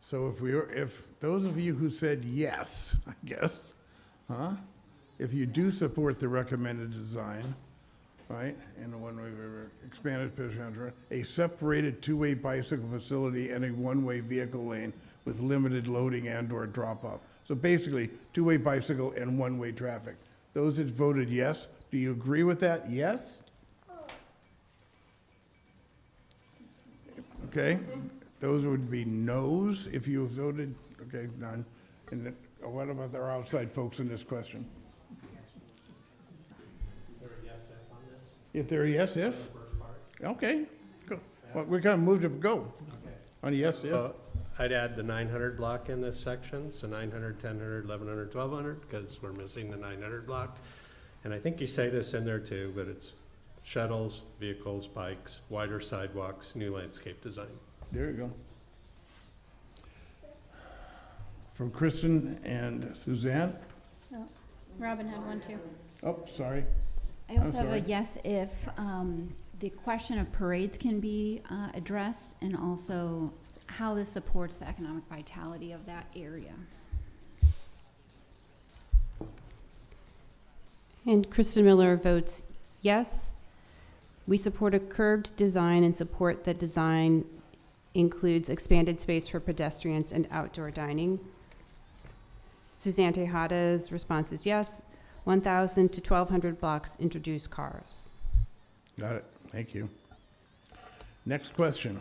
So if those of you who said yes, I guess, if you do support the recommended design, right, and the one-way expanded pedestrian, a separated two-way bicycle facility and a one-way vehicle lane with limited loading and/or drop-off. So basically, two-way bicycle and one-way traffic. Those that voted yes, do you agree with that? Yes? Okay. Those would be no's if you voted, okay, none. And then, what about our outside folks in this question? If they're a yes if? Okay, go. Well, we kind of moved to go on yes if. I'd add the 900 block in this section, so 900, 1000, 1100, 1200, because we're missing the 900 block. And I think you say this in there too, but it's shuttles, vehicles, bikes, wider sidewalks, new landscape design. There you go. From Kristen and Suzanne. Oh, Robin had one too. Oh, sorry. I also I'm have a sorry. yes if the question of parades can be addressed, and also how this supports the economic vitality of that area. And Kristen Miller votes yes. We support a curved design and support that design includes expanded space for pedestrians and outdoor dining. Suzanne Tejada's response is yes. 1,000 to 1,200 blocks introduce cars. Got it. Thank you. Next question.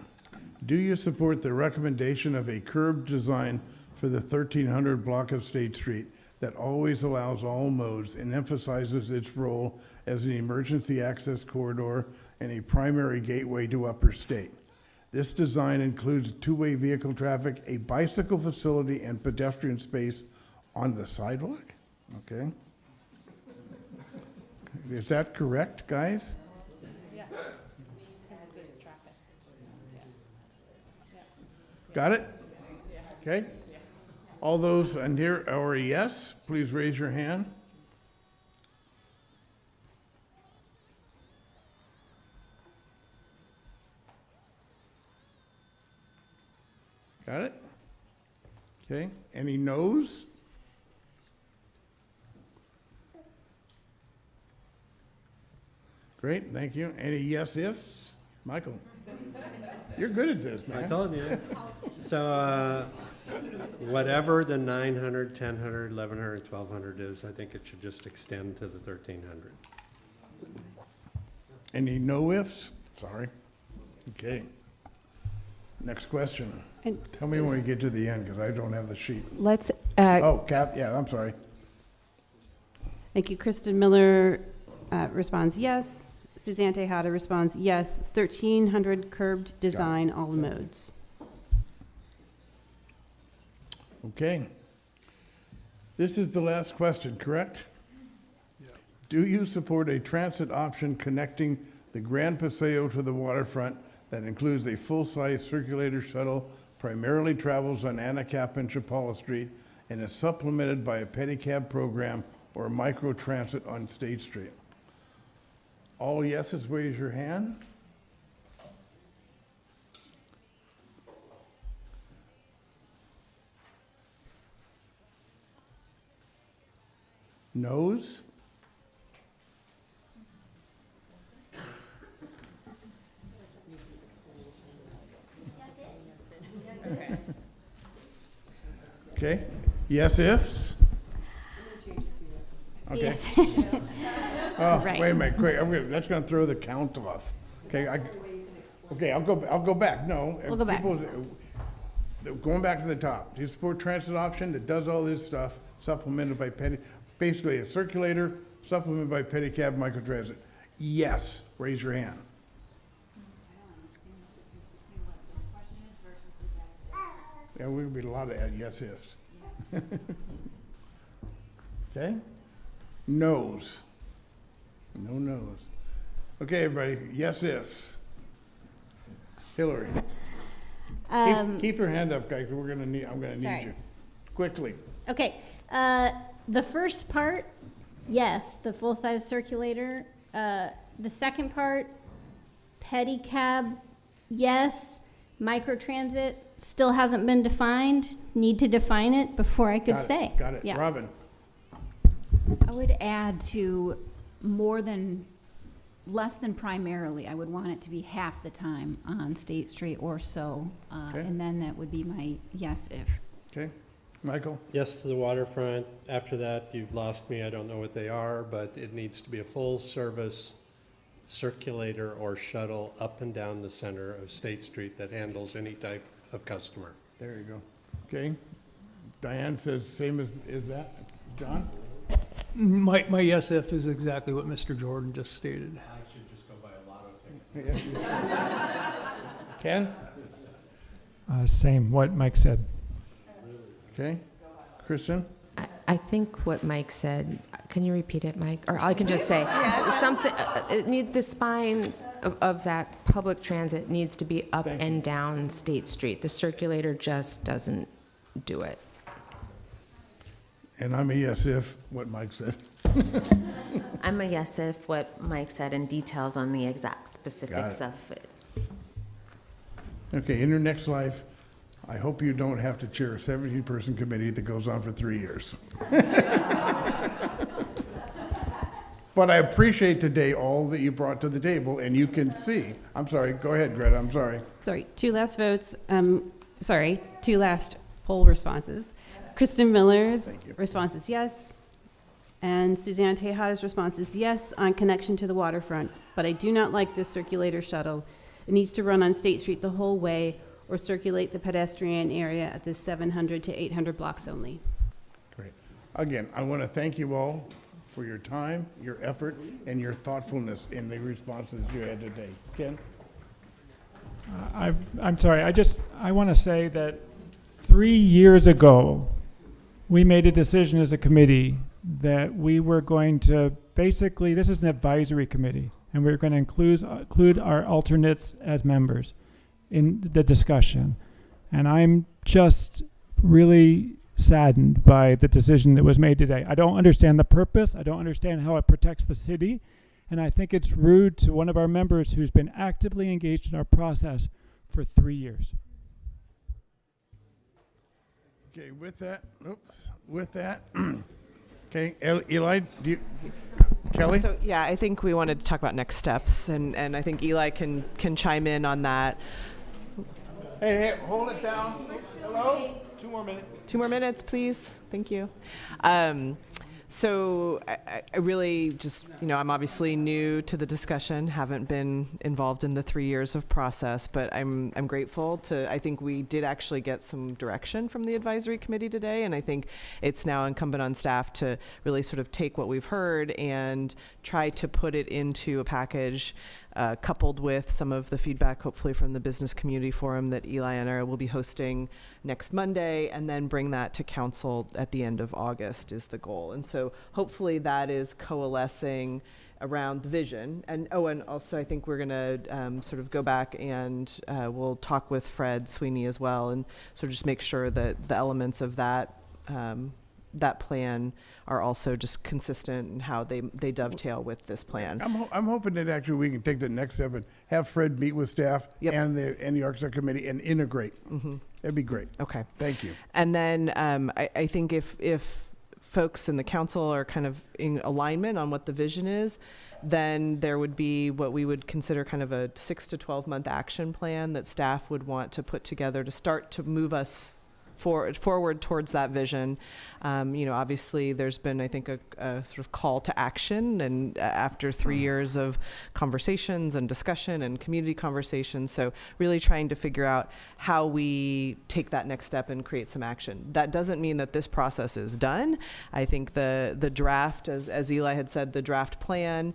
Do you support the recommendation of a curb design for the 1300 block of State Street that always allows all modes and emphasizes its role as an emergency access corridor and a primary gateway to Upper State? This design includes two-way vehicle traffic, a bicycle facility, and pedestrian space on the sidewalk? Okay. Is that correct, guys? Got it? Okay. All those in here are a yes, please raise your hand. Got it? Okay. Any no's? Great, thank you. Any yes-ifs? Michael? You're good at this, man. I told you. So, whatever the 900, 1,000, 1,100, 1,200 is, I think it should just extend to the 1,300. Any no-ifs? Sorry. Okay. Next question. And Tell me when we get to the end, because I don't have the sheet. Let's, Oh, yeah, I'm sorry. Thank you. Kristen Miller responds yes. Suzanne Tejada responds yes. 1,300 curbed design, all modes. Okay. This is the last question, correct? Yeah. Do you support a transit option connecting the Grand Paseo to the waterfront that includes a full-size circulator shuttle, primarily travels on Anacapa and Chapala Street, and is supplemented by a pedicab program or micro-transit on State Street? All yeses, raise your hand. Noes? Okay. Yes ifs? Okay. Yes. Oh, Right. wait a minute, quick, that's gonna throw the count off. Okay, I'll go back, no. We'll go back. Going back to the top, do you support transit option that does all this stuff, supplemented by basically a circulator, supplemented by pedicab microtransit? Yes, raise your hand. Yeah, we'll be a lot of yes ifs. Okay? No's. No no's. Okay, everybody, yes ifs. Hillary. Keep your hand up, guys, I'm gonna need Sorry. you. Quickly. Okay, the first part, yes, the full-size circulator. The second part, pedicab, yes. Microtransit still hasn't been defined. Need to define it before I could say. Got it. Yeah. Robin. I would add to less than primarily. I would want it to be half the time on State Street or so. Okay. And then that would be my yes if. Okay, Michael? Yes to the waterfront. After that, you've lost me. I don't know what they are, but it needs to be a full-service circulator or shuttle up and down the center of State Street that handles any type of customer. There you go. Okay. Diane says same as that. John? My yes if is exactly what Mr. Jordan just stated. I should just go buy a lotto ticket. Ken? Same, what Mike said. Okay. Kristen? I think what Mike said, can you repeat it, Mike? Or I can just say, something, the spine of that public transit needs to be up and down State Street. The circulator just doesn't do it. And I'm a yes if, what Mike said. I'm a yes if what Mike said and details on the exact specifics of it. Okay, in your next life, I hope you don't have to chair a 17-person committee that goes on for 3 years. But I appreciate today all that you brought to the table, and you can see. I'm sorry, go ahead, Greta, I'm sorry. Sorry, two last votes. Two last poll responses. Kristen Miller's Thank you. response is yes. And Suzanne Tejada's response is yes on connection to the waterfront, but I do not like this circulator shuttle. It needs to run on State Street the whole way or circulate the pedestrian area at the 700 to 800 blocks only. Great. Again, I want to thank you all for your time, your effort, and your thoughtfulness in the responses you had today. Ken? I'm sorry, I want to say that 3 years ago, we made a decision as a committee that we were going to, basically, this is an advisory committee, and we're going to include our alternates as members in the discussion. And I'm just really saddened by the decision that was made today. I don't understand the purpose. I don't understand how it protects the city. And I think it's rude to one of our members who's been actively engaged in our process for 3 years. Okay, with that, okay, Eli, Kelly? So, yeah, I think we wanted to talk about next steps, and I think Eli can chime in on that. Hey, hold it down. Hello? 2 more minutes. 2 more minutes, please. Thank you. So I really just, I'm obviously new to the discussion, haven't been involved in the 3 years of process, but I'm grateful I think we did actually get some direction from the advisory committee today, and I think it's now incumbent on staff to really sort of take what we've heard and try to put it into a package coupled with some of the feedback, hopefully from the business community forum that Eli and I will be hosting next Monday, and then bring that to council at the end of August is the goal. And so hopefully that is coalescing around the vision. And also I think we're going to sort of go back and we'll talk with Fred Sweeney as well, and sort of just make sure that the elements of that that plan are also just consistent in how they dovetail with this plan. I'm hoping that actually we can take the next step and have Fred meet with staff and the Arkansas Committee and integrate. Mm-hmm. That'd be great. Okay. Thank you. And then I think if folks in the council are kind of in alignment on what the vision is, then there would be what we would consider kind of a 6 to 12 month action plan that staff would want to put together to start to move us forward towards that vision. Obviously there's been, I think, a sort of call to action, and after 3 years of conversations and discussion and community conversations, so really trying to figure out how we take that next step and create some action. That doesn't mean that this process is done. I think the draft, as Eli had said, the draft plan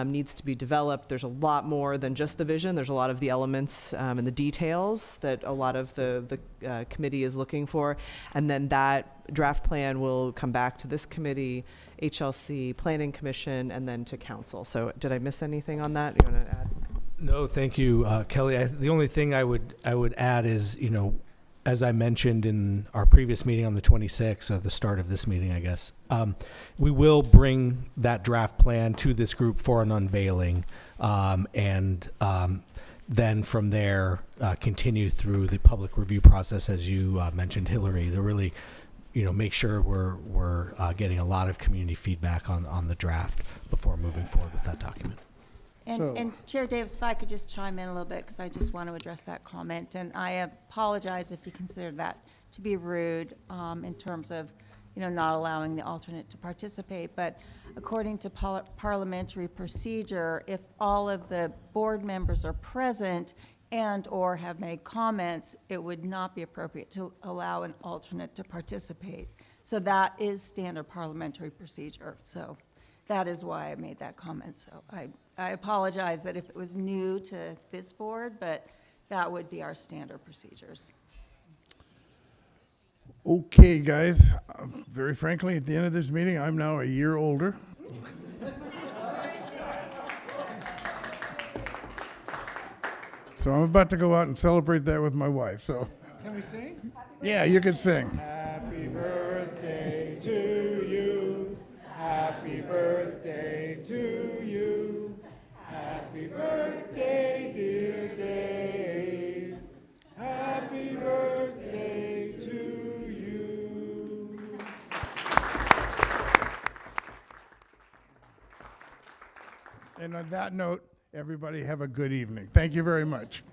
needs to be developed. There's a lot more than just the vision. There's a lot of the elements and the details that a lot of the committee is looking for, and then that draft plan will come back to this committee, HLC, Planning Commission, and then to council. So did I miss anything on that? You want to add? No, thank you, Kelly. The only thing I would add is, as I mentioned in our previous meeting on the 26th, or the start of this meeting, I guess, we will bring that draft plan to this group for an unveiling, and then from there continue through the public review process, as you mentioned, Hillary, to really make sure we're getting a lot of community feedback on the draft before moving forward with that document. And Chair Davis, if I could just chime in a little bit, because I just want to address that comment, and I apologize if you consider that to be rude in terms of, not allowing the alternate to participate, but according to parliamentary procedure, if all of the board members are present and or have made comments, it would not be appropriate to allow an alternate to participate. So that is standard parliamentary procedure. So that is why I made that comment. So I apologize that if it was new to this board, but that would be our standard procedures. Okay, guys, very frankly, at the end of this meeting, I'm now a year older. So I'm about to go out and celebrate that with my wife, so. Can we sing? Yeah, you can sing. Happy birthday to you. Happy birthday to you. Happy birthday, dear Dave. Happy birthday to you. And on that note, everybody have a good evening. Thank you very much.